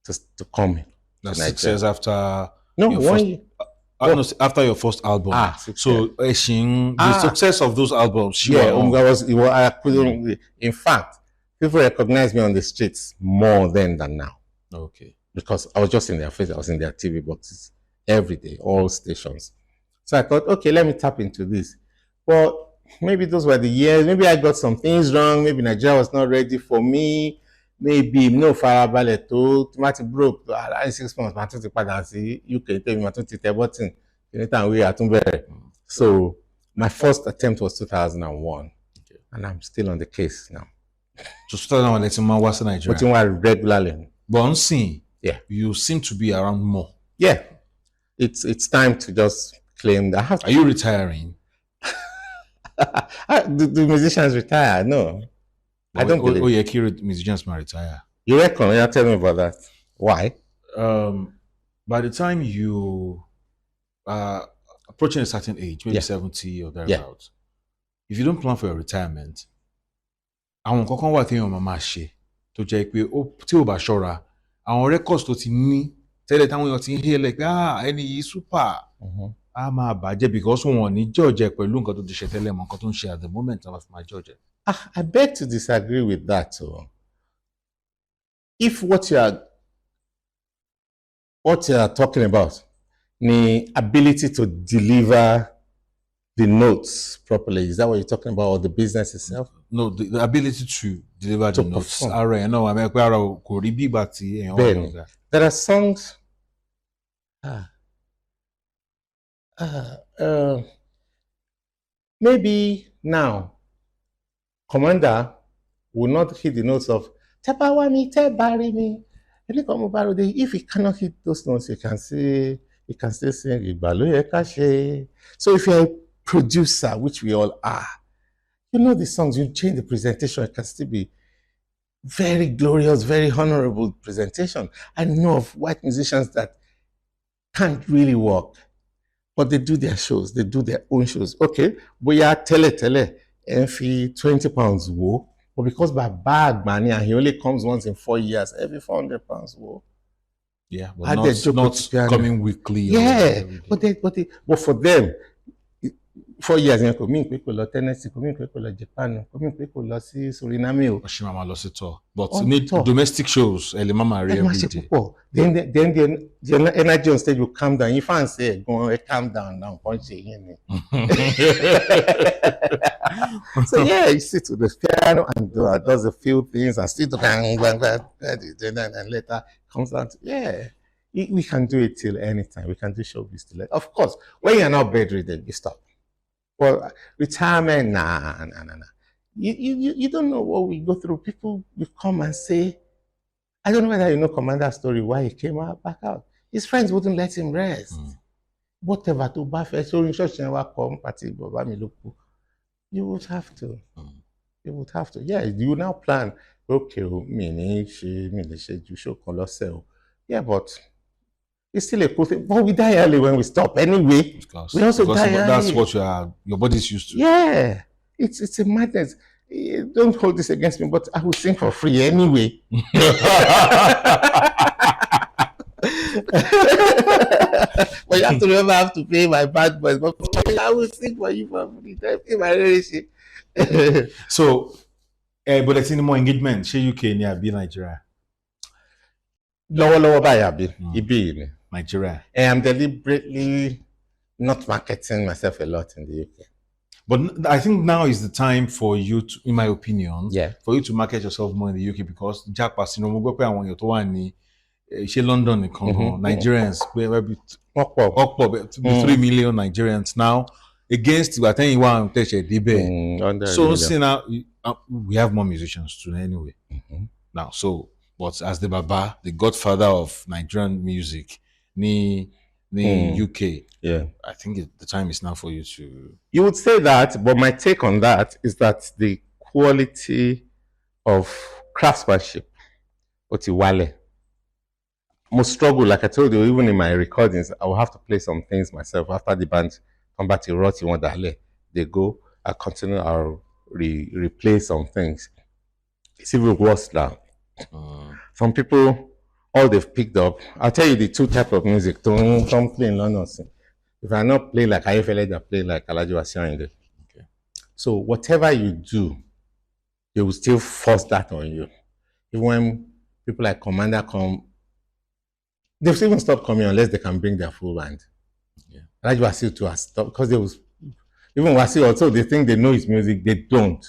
to come. That's 6 years after. No, 1 year. No, after your first album. So the success of those albums. I couldn't. In fact, people recognize me on the streets more then than now. Okay. Because I was just in their face. I was in their TV boxes every day, all stations. So I thought, okay, let me tap into this. Well, maybe those were the years. Maybe I got some things wrong. Maybe Nigeria was not ready for me. Maybe no farabalẹ̀ tó tomato broke. I 6 months. I took the padà sí UK. I took the button. So my first attempt was 2001, okay. And I'm still on the case now. So 2001, let's was Nigeria. But regularly. But on scene, yeah, you seem to be around more. Yeah, it's time to just claim that. Are you retiring? The musicians retire? No. But I don't believe. Oh, yeah, musicians might retire. You reckon? Yeah, tell me about that. Why? By the time you are approaching a certain age, maybe 70 or thereabouts, if you don't plan for your retirement, àwọn kankan wà téèyàn máa ṣe tó jẹ́ pé tí ò bá ṣọ́ra, àwọn records tó ti ní tẹ́lẹ̀ táwọn èèyàn ti ń hail like ẹni yìí super á máa bàjẹ́ because wọn ò ní judge pẹ̀lú nǹkan tó ti ṣe tẹ́lẹ̀ mọ́ nǹkan tó ń ṣe at the moment àwọn fi máa judge. I beg to disagree with that. If what you are talking about, the ability to deliver the notes properly, is that what you're talking about, or the business itself? No, the ability to deliver the notes. There are songs. Maybe now, Commander will not hit the notes of Tepawami, Tebarimi. If he cannot hit those notes, he can still sing. So if you're a producer, which we all are, you know the songs, you change the presentation, it can still be very glorious, very honorable presentation. I know of white musicians that can't really work, but they do their shows, they do their own shows. Okay, but yeah, tele, and fee £20 wo, but because by bag money and he only comes once in 4 years, every £400 wo. Yeah, but not coming weekly. Yeah, but for them, 4 years yẹn kò mí pé kò lọ Tennessee, kò mí pé kò lọ Japan, kò mí pé kò lọ sí Suriname o. Ṣé màmá lọ sí tour? But need domestic shows, ẹ lè má máa rí every day. Then the energy on stage will calm down. If I say, go calm down now, punch it in. So yeah, he sits with the piano and does a few things and still and later comes out. Yeah, we can do it till anytime. We can do showbiz till. Of course, when you're not bedridden, you stop. Well, retirement, nah. You don't know what we go through. People will come and say, I don't know whether you know Commander's story, why he came back out. His friends wouldn't let him rest. Whatever to buffet, so in church and come party, you would have to. You would have to. Yeah, you now plan. Okay, you show colossal. Yeah, but It's still a cool thing. But we die early when we stop anyway. We also because die that's early. what your body's used to. Yeah. It's a madness. Don't hold this against me, but I will sing for free anyway. But you have to remember, I have to pay my bad boys. But I will sing for you for free. Pay my relationship. So, but it's any more engagement. She UK ni àbí Nigeria? Lọ́wọ́lọ́wọ́ báyìí àbí ibi yìí ni. Nigeria. I'm deliberately not marketing myself a lot in the UK. But I think now is the time for you to, in my opinion, Yeah. for you to market yourself more in the UK, because Jack Pasino, mo gbọ́ pé àwọn èèyàn tó wà ní ṣe London nìkan gan, Nigerians pé ọ̀pọ̀ 3 million Nigerians now against ìgbà tẹ́yìn wà tẹ̀sẹ̀ débẹ̀. So see now we have more musicians too anyway. Now but as the Baba, the godfather of Nigerian music, ni UK. Yeah, I think the time is now for you to. You would say that, but my take on that is that the quality of craftsmanship, Otiwale, most struggle, like I told you, even in my recordings, I will have to play some things myself. After the band come back to Roti Wandale, they go, I continue, I'll replay some things. It's even worse now. Some people, all they've picked up, I'll tell you the two types of music. Don't play in London. If I not play like Ayefele, they play like Alhaji Wasiu Ayinde. Okay. So whatever you do, they will still force that on you. Even when people like Commander come, they've even stopped coming unless they can bring their full band. Yeah. Alhaji Wasiu too has stopped because even Wasiu also, they think they know his music, they don't.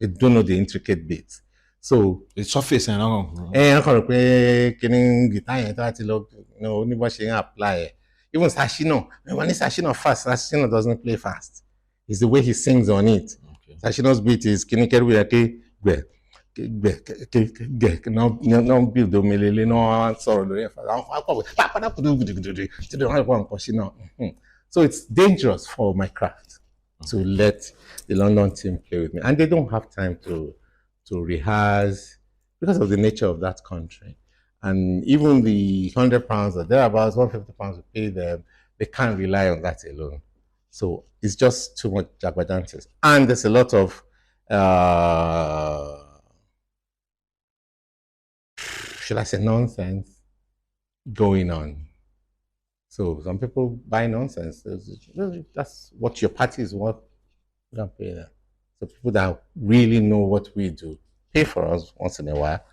They don't know the intricate bits. So it's surface and all. Apply. Even Sashino, when Sashino fast, Sashino doesn't play fast. It's the way he sings on it. Okay. Sashino's beat is so it's dangerous for my craft to let the London team play with me, and they don't have time to rehearse because of the nature of that country. And even the £100 or thereabouts, £150 we pay them, they can't rely on that alone. So it's just too much jagbajantes. And there's a lot of should I say nonsense going on. So some people buy nonsense. That's what your party is worth. You don't pay that. So people that really know what we do pay for us once in a while.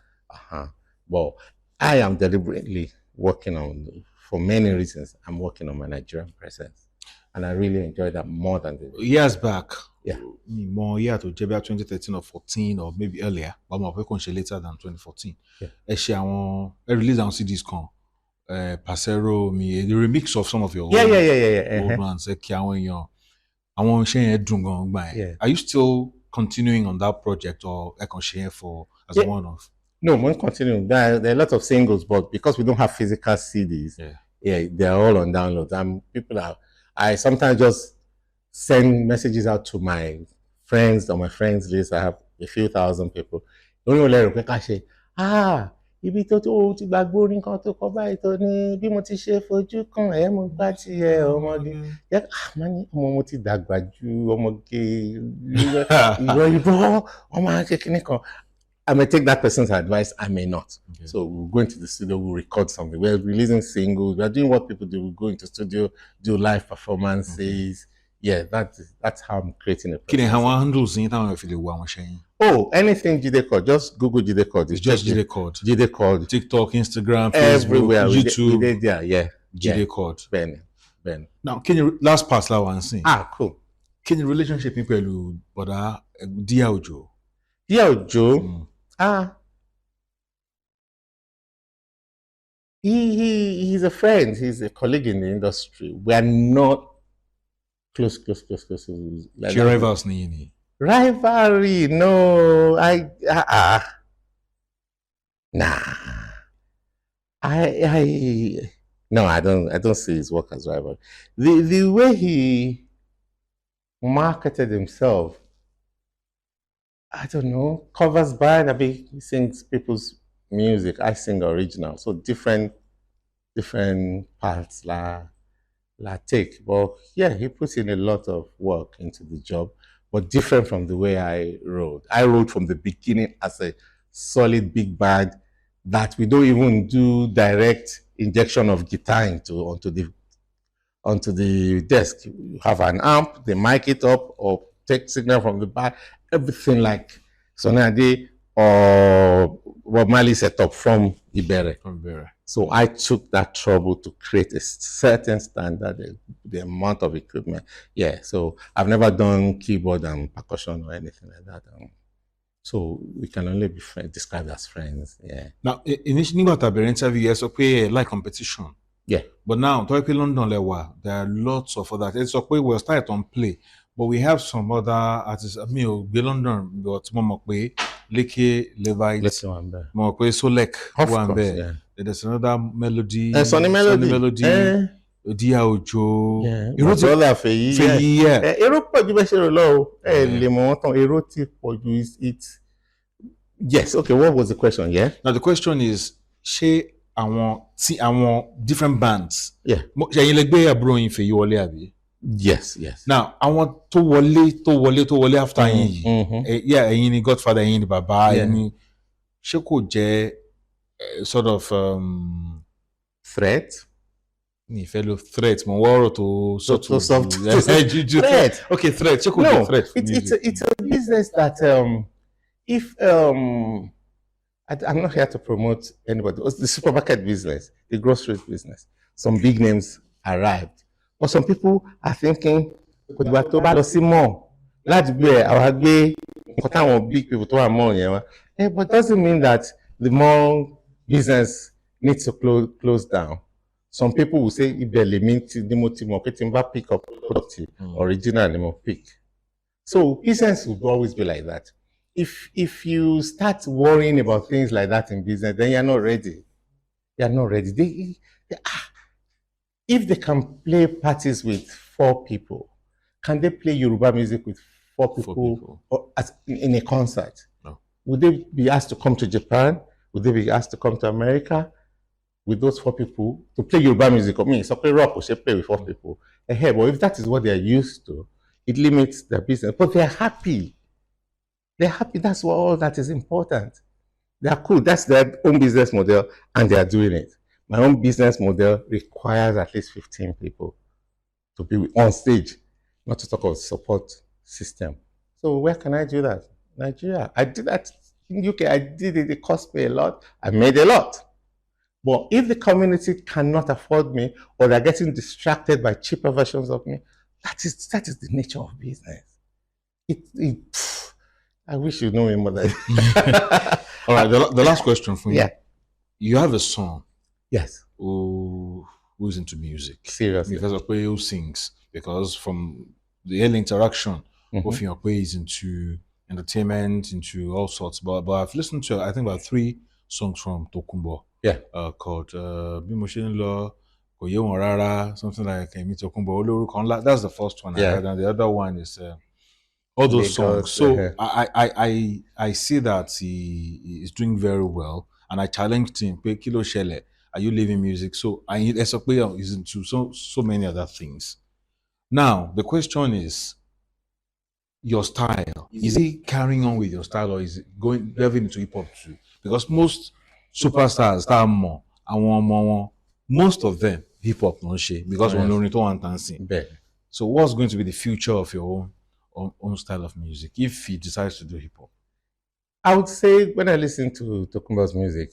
But I am deliberately working on, for many reasons, I'm working on my Nigerian presence. And I really enjoy that more than the years back. Yeah. More year to 2013 or 14 or maybe earlier, but more later than 2014. Yeah. I released on CDs con Pasero, the remix of some of your old ones. Are you still continuing on that project, or for as a one-off? No, we're continuing. There are a lot of singles, but because we don't have physical CDs, they're all on downloads. I sometimes just send messages out to my friends on my friends list. I have a few thousand people. Ibi tó ti gbàgbé orin kan tó kọ báyìí tó ní bí mo ti ṣe fojú kan mo gbá ti ọmọge. Mo ti dàgbà ju ọmọge ìrọ̀ ọmọ akékeré kan. I may take that person's advice, I may not. Okay. So we'll go into the studio, we'll record something. We're releasing singles, we're doing what people do. We'll go into the studio, do live performances. Yeah, that's how I'm creating a anything Jide Chord, just Google Jide Chord. It's just Jide Chord. Jide Chord. TikTok, Instagram, Facebook, everywhere. YouTube. We did there, yeah. Jide Chord. Ben. Now, can you last pass that one thing? Cool. Can you relationship with Brother Jide Ojo? Jide Ojo? He's a friend. He's a colleague in the industry. We are not close. Like rivals, rivalry? No, nah. I don't see his work as rivalry. The way he marketed himself, I don't know. Covers band. He sings people's music. I sing original. So different different paths la take. But yeah, he puts in a lot of work into the job, but different from the way I wrote. I wrote from the beginning as a solid big band that we don't even do direct injection of guitar onto the desk. You have an amp, they mic it up or take signal from the back, everything like Sonny Ade or Bob Marley set up from Ibere. So I took that trouble to create a certain standard, the amount of equipment. Yeah, so I've never done keyboard and percussion or anything like that. So we can only be described as friends. Yeah. Now, initially, nígbà tá a bẹ̀rẹ̀ interview, ẹ sọ pé ẹ like competition. Yeah. But now, tó yẹ pé London lẹ wà, there are lots of other. Ẹ sọ pé we'll start on play, but we have some other artists. Mi ò gbé London, but mo mọ̀ pé Leke Levite, mo mọ̀ pé Solek wà ń bẹ̀. Yeah. There's another Melody. Sonny Melody. Odia Ojo. Èrò ti brother Fèyí. Yeah. Èrò pọ̀ ju bẹ́ẹ̀ ṣe rò lọ o. Ẹ lè mọ̀ wọ́n tán. Èrò ti pọ̀ ju it. Yes. Okay. What was the question? Yeah. Now the question is, ṣé àwọn different bands. Yeah. Ṣẹ̀yin lẹ gbé àbúrò yín Fèyí wọlé àbí? Yes. Yes. Now àwọn tó wọlé after yín yìí. Yeah, ẹ̀yin ni Godfather, ẹ̀yin ni bàbá, ẹ̀yin ni. Ṣé kò jẹ́ sort of threat? Ni fellow threat. Mo wọ́rọ̀ tó soft. Juju. Threat. Okay, threat. Ṣé kò jẹ́ threat? It's a business that if I'm not here to promote anybody. It's the supermarket business, the grocery business. Some big names arrived, but some people are thinking, "Kò dìgbà tó bá lọ sí mall láti gbé àwa gbé nǹkan táwọn big people tó wà mall yẹn wá." But doesn't mean that the mall business needs to close down. Some people will say, "Ibẹ̀ lèmi ni mo ti mọ̀ pé tí n bá pick up product original ni mo pick." So business will always be like that. If you start worrying about things like that in business, then you're not ready. You're not ready. If they can play parties with 4 people, can they play Yoruba music with 4 people? Or in a concert? No. Would they be asked to come to Japan? Would they be asked to come to America with those 4 people to play Yoruba music? I mean, so play rock or play with 4 people. But if that is what they are used to, it limits their business. But they're happy. They're happy. That's all that is important. They are cool. That's their own business model, and they are doing it. My own business model requires at least 15 people to be on stage, not to talk about support system. So where can I do that? Nigeria. I did that in UK. I did it. It cost me a lot. I made a lot. But if the community cannot afford me, or they're getting distracted by cheaper versions of me, that is the nature of business. I wish you know him more than. All right, the last question for you. Yeah. You have a son. Yes. Who's into music. Seriously. Because of who sings. Because from the early interaction, is into entertainment, into all sorts. But I've listened to, I think, about 3 songs from Tokumbo. Yeah. Called Bimoshin Law, Koye Rara, something like Emi Tokumbo Olorukan. That's the first one I heard, and the other one is all those songs. So I see that he is doing very well, and I challenged him. Kilo Shele, are you leaving music? So is into so many other things. Now the question is, your style. Is he carrying on with your style, or is it delving into hip hop too? Because most superstars, most of them hip hop no shit, because we're learning to want dancing. So what's going to be the future of your own style of music if he decides to do hip hop? I would say when I listen to Tokumbo's music,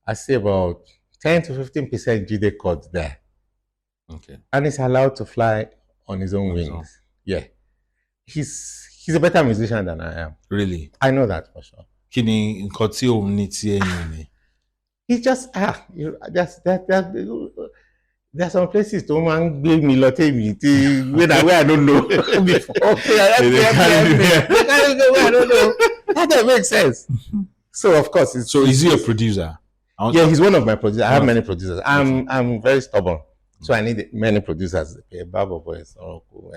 I see about 10 to 15% Jide Chord there. Okay. And he's allowed to fly on his own wings. Yeah. He's a better musician than I am. Really? I know that for sure. He just there's some places to man give me where I don't know before. I don't know. That doesn't make sense. So of course, is he a producer? Yeah, he's one of my producers. I have many producers. I'm very stubborn, so I need many producers. Baba Boys, Oracle.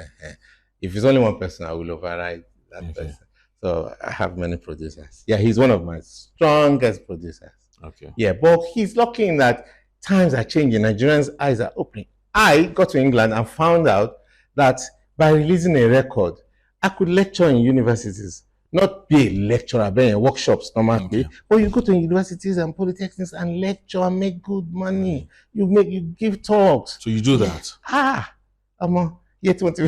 If it's only one person, I will override that person. So I have many producers. Yeah, he's one of my strongest producers. Okay. Yeah, but he's lucky in that times are changing. Nigerians' eyes are opening. I got to England and found out that by releasing a record, I could lecture in universities, not be a lecturer, be in workshops normally, but you go to universities and polytechnics and lecture and make good money. You give talks. So you do that? Yet what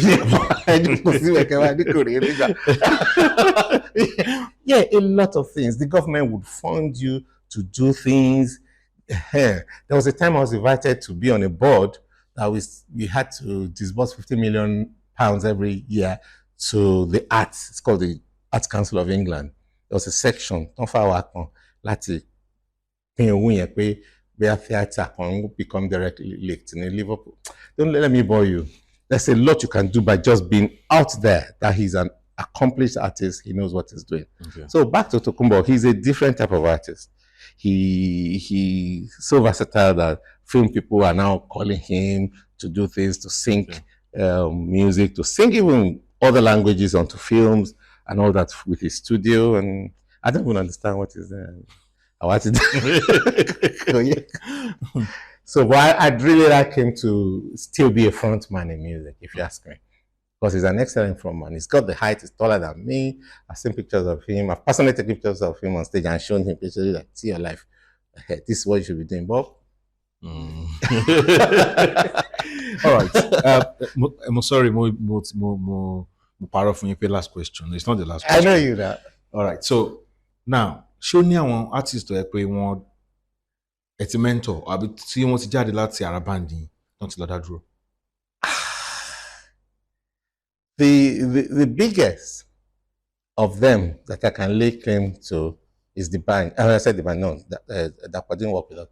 yeah, a lot of things. The government would fund you to do things. There was a time I was invited to be on a board that we had to disburse £50 million every year to the arts. It's called the Arts Council of England. There was a section, láti pín owó yẹn pé where theatre can become directly linked in Liverpool. Don't let me bore you. There's a lot you can do by just being out there, that he's an accomplished artist. He knows what he's doing. Okay. So back to Tokunbo, he's a different type of artist. He's so versatile that film people are now calling him to do things, to sing music, to sing even other languages onto films and all that with his studio. And I don't even understand what is there. I want to So, but I'd really like him to still be a front man in music, if you ask me. Because he's an excellent frontman. He's got the height, he's taller than me. I've seen pictures of him. I've personally taken pictures of him on stage and shown him pictures like, see your life. Hey, this is what you should be doing, Bob. All right. I'm sorry, more part of your last question. It's not the last question. I know you that. All right. So now, show me one artist to pay one. It's a mentor. Àbí tí wọ́n ti jáde láti ara bandi tán ti lọ dá dúró. The biggest of them that I can lay claim to is the band. I said the band, no, that didn't work with us.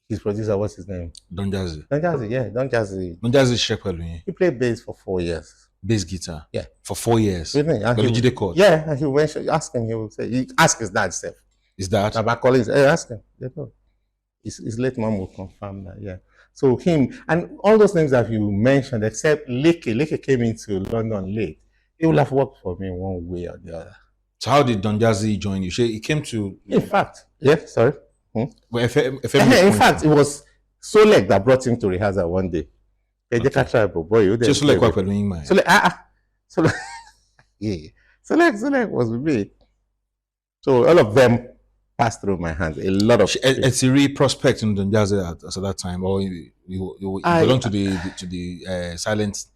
His producer, what's his name? Don Jazzy. Don Jazzy, yeah, Don Jazzy. Don Jazzy ṣiṣẹ́ pẹ̀lú yín. He played bass for 4 years. Bass guitar? Yeah. For 4 years? With me. Pẹ̀lú Jide Chord? Yeah, and he went, ask him, he will say, he ask his dad self. Is that? Baba Collins, hey, ask him. His late mom will confirm that, yeah. So him, and all those names that you mentioned, except Leke came into London late. It will have worked for me one way or the other. So how did Don Jazzy join you? He came to... In fact, yeah, sorry. In fact, it was Solek that brought him to rehearsal one day. Okay. Just Solek was with me. Solek was with me. So all of them passed through my hands. A lot of it's a real prospect in Don Jazzy at that time, or you belong to the silent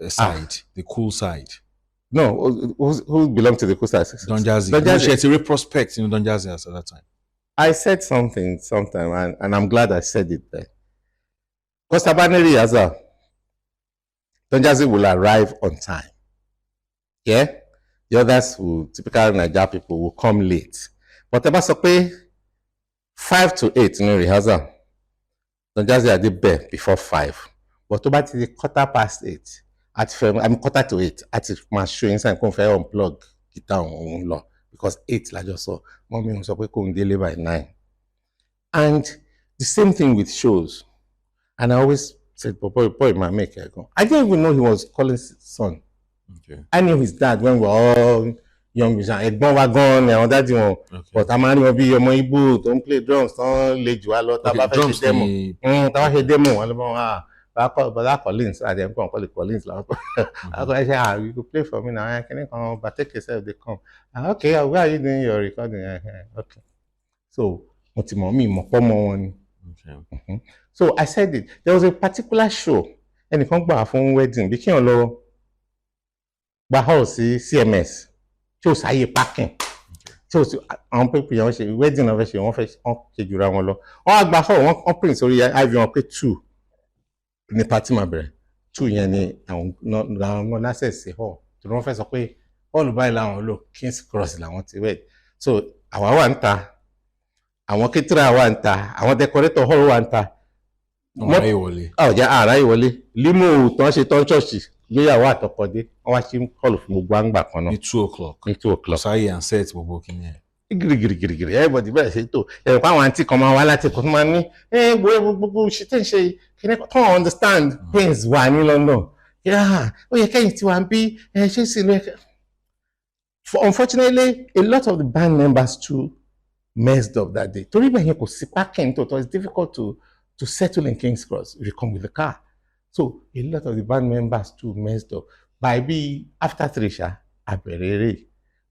side, the cool side. No, who belonged to the cool side? Don Jazzy. It's a real prospect in Don Jazzy at that time. I said something sometime, and I'm glad I said it there. Because Tabaneri as well, Don Jazzy will arrive on time. Yeah? The others typical Niger people will come late. But about 5 to 8 in rehearsal. Don Jazzy are there before 5. But about the 8:15, I'm 7:45 at my show inside come fair unplug guitar on law. Because 8 like just saw. Mommy was going to deliver by 9. And the same thing with shows. And I always said, boy, my maker. I didn't even know he was Colin's son. Okay. I knew his dad when we were all young. Ẹ̀gbọ́n wa gan and that you know. But I'm only be ọmọ Igbo, don't play drums, don't lay you a lot. Drums demo. But that Collins, I didn't call it Collins. I said, you could play for me now. I can't come, but take yourself, they come. Okay, where are you doing your recording? Okay. So, okay. So I said it. There was a particular show, and it come back from wedding. Became a low house CMS. Chose high parking. Chose on people wedding of a one face on Kejuramolo. Or back home, one print, sorry, I've pay 2. In the party, my brother. 2 years, and no, I said, say, oh, to run first, okay, all by now, look, King's Cross, I want to wait. So, our one ta, I want to try one ta, I want to decorate the whole one ta. Oh, yeah, I will. Limo, don't she don't church. Yeah, what up for the watching call from Mugwang back on 2 o'clock. 2 o'clock. So I and set we're working here. Everybody better say to. If I want to come out while I take money, she can't understand things. Why you don't know? Yeah, oh, you can't to and be. She's unfortunately, a lot of the band members too messed up that day. Torí bẹ́ẹ̀ yẹn kò sí parking tó tọ́, it's difficult to settle in King's Cross if you come with the car. So a lot of the band members too messed up. By after 3 ṣá, abẹ̀rẹ̀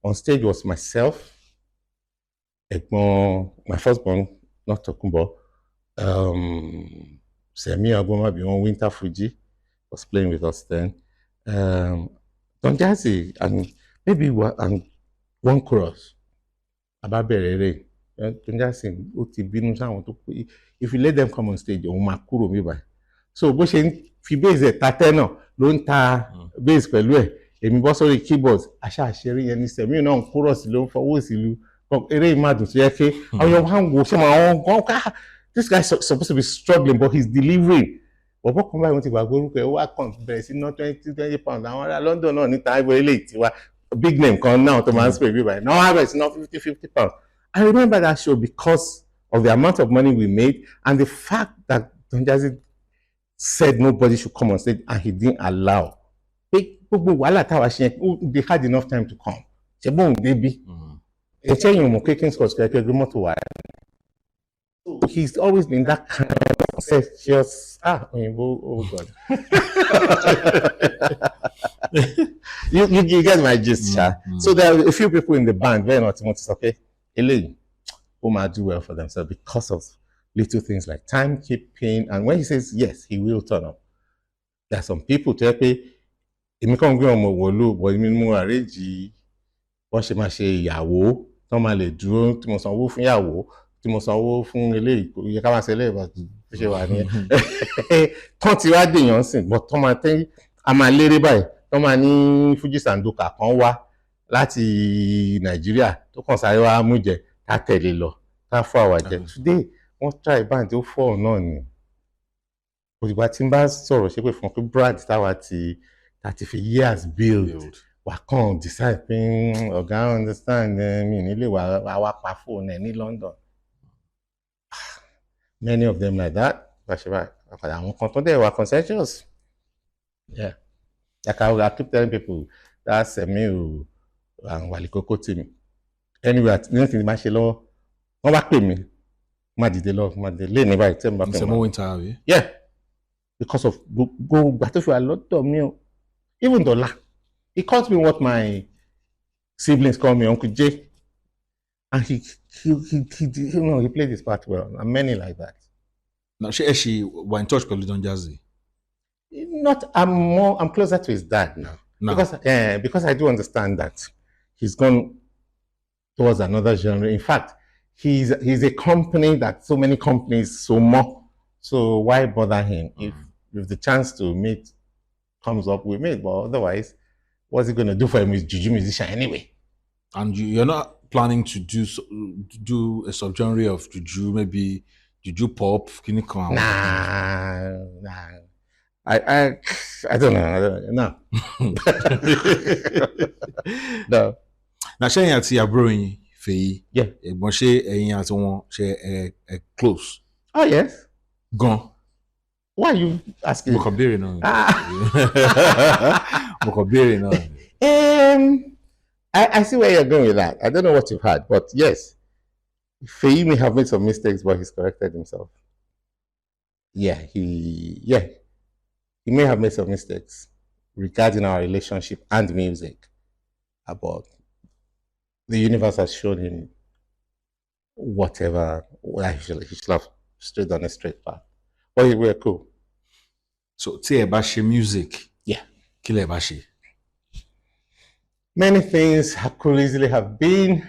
on stage was myself, my firstborn, not Tokunbo, Semi Agbomabi on Winter Fuji was playing with us then. Don Jazzy and maybe one chorus. Ababere. Don Jazzy, if you let them come on stage, so bó ṣe ń fi bass ẹ̀ ta tenor ló ń ta bass pẹ̀lú ẹ̀, èmi bọ́ sórí keyboards, àṣà àṣẹrí yẹn ní Semi náà ń chorus ló ń fọwọ́ sí lu eré ìmàdùn tó yẹ kí àwọn ọmọ wo ṣe máa ń gan this guy is supposed to be struggling but he's delivering. Bọ̀bọ̀ kan báyìí wọ́n ti gbàgbé orúkọ ẹ̀ wá kàn bẹ̀rẹ̀ sí ná 20 pounds àwọn ará London náà níta ìwé ilé ìtiwa big name kan náà tó máa ń spray bí báyìí náà wọ́n á bẹ̀rẹ̀ sí ná 50 pounds. I remember that show because of the amount of money we made and the fact that Don Jazzy said nobody should come on stage and he didn't allow. Gbogbo wàhálà táwa ṣe yẹn, they had enough time to come. Ṣé bóun débi? Ẹ̀ṣẹ́ yìí mọ̀ King of Juju kẹ̀kẹ́ gbé mọ́tò wá. He's always been that kind of just oh God. you get my gist, Cha. So there are a few people in the band very not okay. Eléyìí, who might do well for themselves because of little things like timekeeping, and when he says yes, he will turn up. There are some people to help me. Èmi kàn gbé ọmọ wọlú, but èmi mú arrange bó ṣe máa ṣe ìyàwó tó máa lè dúró tí mo sanwó fún ìyàwó tí mo sanwó fún eléyìí kò yẹ ká máa ṣe eléyìí bó ṣe wà ní tán ti wá dèèyàn sìn but tó máa tẹ́ a máa léré báyìí tó máa ní Fuji Sandoka kan wá láti Nàìjíríà tó kàn sáré wá mú jẹ ká tẹ̀lé lọ ká fún àwa jẹ. Today wọ́n try band tó fọ́ náà ni òdìgbà tí n bá sọ̀rọ̀ ṣe pé fún pé brand táwa ti for years build wà kàn decide pé ọ̀gá understand mi nílé wà pa fóònù ẹ̀ ní London. Many of them like that. Àwọn kan tó dẹ̀ wà conscientious. Yeah. Like I keep telling people that Semi and Wale Koko team. Anyway, anything máa ṣe lọ́wọ́ wọ́n bá pè mí má dìde lé ní báyìí tẹ́ mi bá pè mí. Semi winter abi? Yeah. Because of gbogbo gbà tó fi wà lọ́dọ̀ mi o. Even Dola, he calls me what my siblings call me, Uncle J. And he played his part well, and many like that. Now, she were in touch with Don Jazzy. I'm closer to his dad now. Because I do understand that he's gone towards another genre. In fact, he's a company that so many companies so more. So why bother him if the chance to meet comes up with me? But otherwise, what's he going to do for a Juju musician anyway? And you're not planning to do a subgenre of Juju, maybe Juju pop? Nah. I don't know. No. No. Now, ṣé ẹ̀yin àti àbúrò yín Fèyí? Yeah. Ẹ̀gbọ́n ṣé ẹ̀yin àti wọn ṣe close? Oh yes. Gan. Why are you asking? Mo kàn béèrè náà. Mo kàn béèrè náà. I see where you're going with that. I don't know what you've had, but yes, Fèyí may have made some mistakes, but he's corrected himself. Yeah, he may have made some mistakes regarding our relationship and music, but the universe has shown him whatever he should have stood on a straight path. But we're cool. So, tí ẹ bá ṣe music. Yeah. Kí lẹ bá ṣe? Many things could easily have been.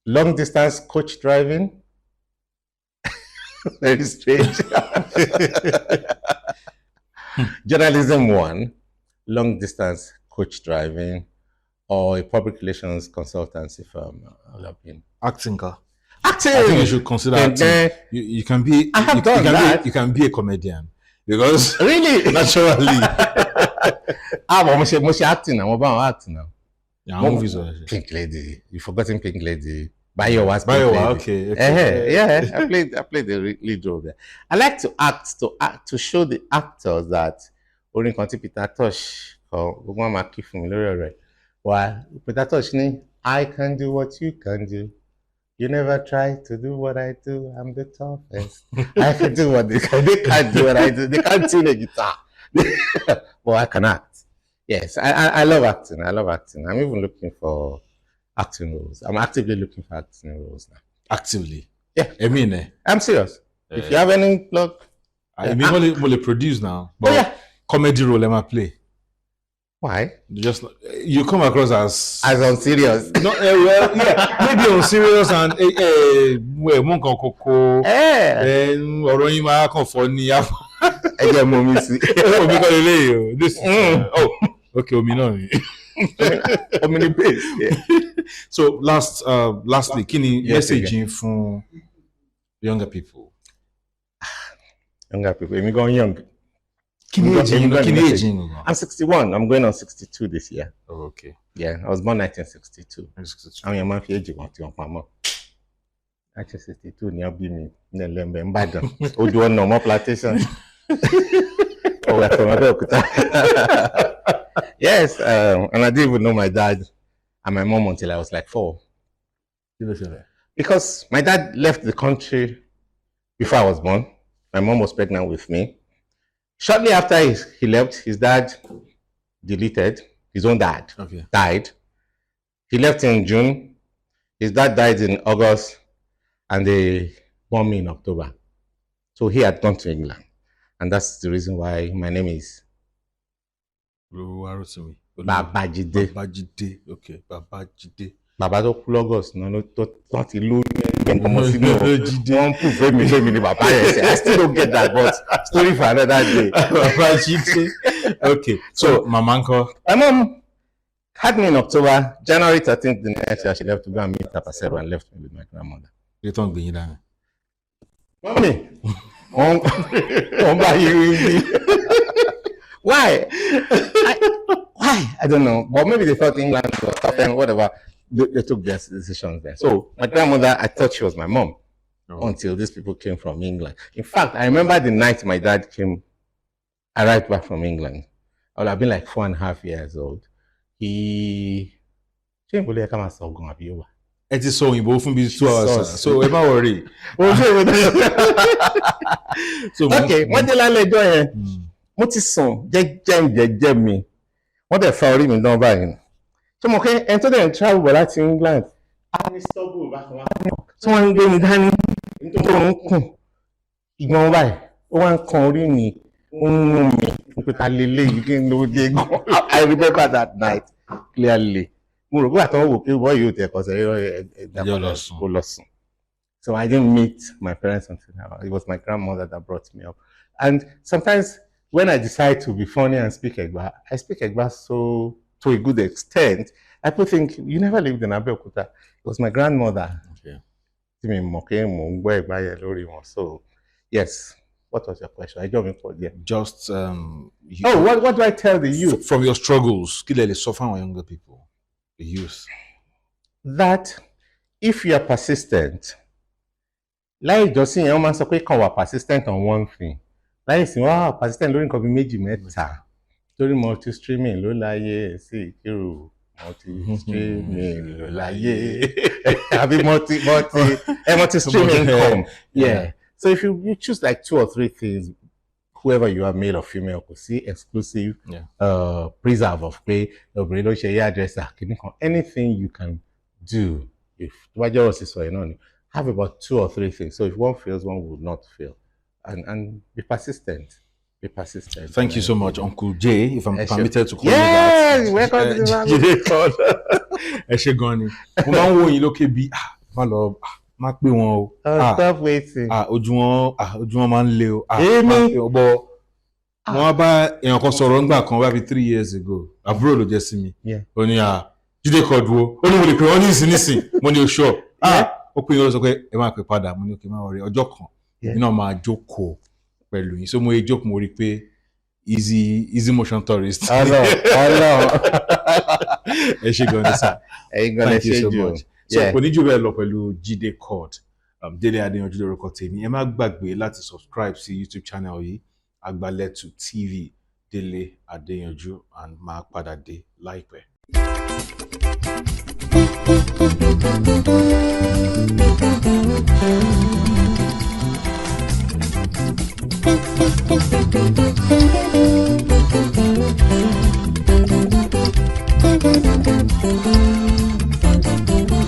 Long distance coach driving. Very strange. Journalism one, long distance coach driving, or a public relations consultancy firm. Acting. Acting. I think you should consider acting. You can be. I have done that. You can be a comedian because really naturally. But acting now. What acting now? Yeah, movies. Pink Lady. You've forgotten Pink Lady. Bayowa. Okay. Yeah, I played the lead role there. I like to act to show the actors that orin kan tí Peter Tosh kọ gbogbo wọn máa kí fún mi lórí ọ̀rọ̀ ẹ̀ wá Peter Tosh ní I can do what you can do. You never try to do what I do. I'm the toughest. I can do what they can. They can't do what I do. They can't tune a guitar. But I can act. Yes, I love acting. I love acting. I'm even looking for acting roles. I'm actively looking for acting roles now. Actively? Yeah. I mean, I'm serious. If you have any plug. I mean, only produce now. But yeah. Comedy role am I play? Why? Just you come across as I'm serious. No, well, yeah, maybe on serious and well, mo nǹkan koko. Then ọ̀rọ̀ yín máa kàn fọ́ ní àpò. Ẹ jẹ́ mọ mi sí. Omi kọ́ lélẹ́yìí o. This oh, okay, omi náà ni. Omi ni base. Yeah. So lastly, kí ni message yín fún younger people? Younger people, èmi gan young. I'm 61. I'm going on 62 this year. Oh, okay. Yeah, I was born 1962. 1962. I'm your man for age one to 1962 ni abi mi ní Lembe Ìbàdàn. Odo ọ̀nà mo plantation. Oh, we're from Abeokuta. Yes, and I didn't even know my dad and my mom until I was like 4. Because my dad left the country before I was born. My mom was pregnant with me. Shortly after he left, his dad deleted. His own dad died. He left in June. His dad died in August, and they born me in October. So he had gone to England, and that's the reason why my name is BabaJide. BabaJide, okay, BabaJide. Baba tó kú August náà tó ti lóyún ọmọ sínú wọn kú fẹ́mi ni bàbá yẹn ṣe. I still don't get that, but story for another day. BabaJide. Okay, so mama ńkọ́? My mom had me in October. January 13th, the next year, she left to go and meet her pastor and left me with my grandmother. You don't gbé yín dání. Mommy, wọ́n bá yín rí. Why? Why? I don't know. But maybe they thought England was tough and whatever. They took their decisions there. So my grandmother, I thought she was my mom until these people came from England. In fact, I remember the night my dad arrived back from England. I would have been like 4.5 years old. He came to come and saw Gun Abiowa. It is so òyìnbó fún bí 2 hours. So ẹ má worry. So okay, wọ́n dé lálẹ́ ẹjọ́ yẹn. Mo ti sùn jẹ́jẹ́ mi. Wọ́n dẹ̀ fa orí mi dán báyìí. So mo kẹ́ ẹni tó dẹ̀ ń travel bọ̀ láti England. A ní stubble bákan wá. Tí wọ́n ń gbé mi dání. Nítorí òun kùn. Ìgbọ̀n báyìí. Ó wá ń kan orí mi. Ó ń mú mi. Mo pe ta lélẹ̀ yìí kí n ló dé gan. I remember that night clearly. Mo rò pé àtọwọ́ wò pé wọ́n yóò tẹ̀ kọ́sẹ̀ kó lọ sùn. So I didn't meet my parents until now. It was my grandmother that brought me up. And sometimes when I decide to be funny and speak Egba, I speak Egba so to a good extent. People think, you never lived in Abeokuta. It was my grandmother. Okay. So, yes. What was your question? I don't remember. Yeah. Just what do I tell the youth? From your struggles, kí lẹ lè sọ fáwọn younger people, the youth. That if you are persistent, like just saying, máa sọ pé kàn wà persistent on one thing. Like saying, wow, persistent lórí nǹkan bí méjì mẹ́ta. Lórí multi-streaming ló láyé sí ìkírù. Multi-streaming ló láyé. Àbí multi-streaming income. Yeah. So if you choose like 2 or 3 things, whoever you are, male or female, could see exclusive, preserve of pay, anything you can do. If have about 2 or 3 things. So if one fails, one would not fail. And be persistent. Be persistent. Thank you so much, Uncle Jay, if I'm permitted to call you that. Yes, welcome to the Jide Chord. Ẹ ṣé gan ni. Mo máa ń wo yín lókè bí má lọ má pé wọn o. Stop waiting. Ojú wọn máa ń le o. Bọ́ wọ́n bá èèyàn kan sọ̀rọ̀ ńgbà kan wá bí 3 years ago. Àbúrò ló jẹ́ sí mi. Ó ní Jide Chord wo. Ó ní mo lè pè wọ́n ní ìsinísìn. Mo ní o sure. Ó pè yín ó sọ pé ẹ máa pè padà. Mo ní òkè máa wọrí ọjọ́ kan. Iná máa jókòó pẹ̀lú yín. So mo jókòó mo rí pé easy motion tourist. Hello. Ẹ ṣé gan ni sir. Thank you so much. So kò ní jù bẹ́ẹ̀ lọ pẹ̀lú Jide Chord. Délé Adéyanjú lórúkọ tèmi. Ẹ má gbàgbé láti subscribe sí YouTube channel yìí, Agbaletu TV. Délé Adéyanjú and máa padà dé láìpẹ́.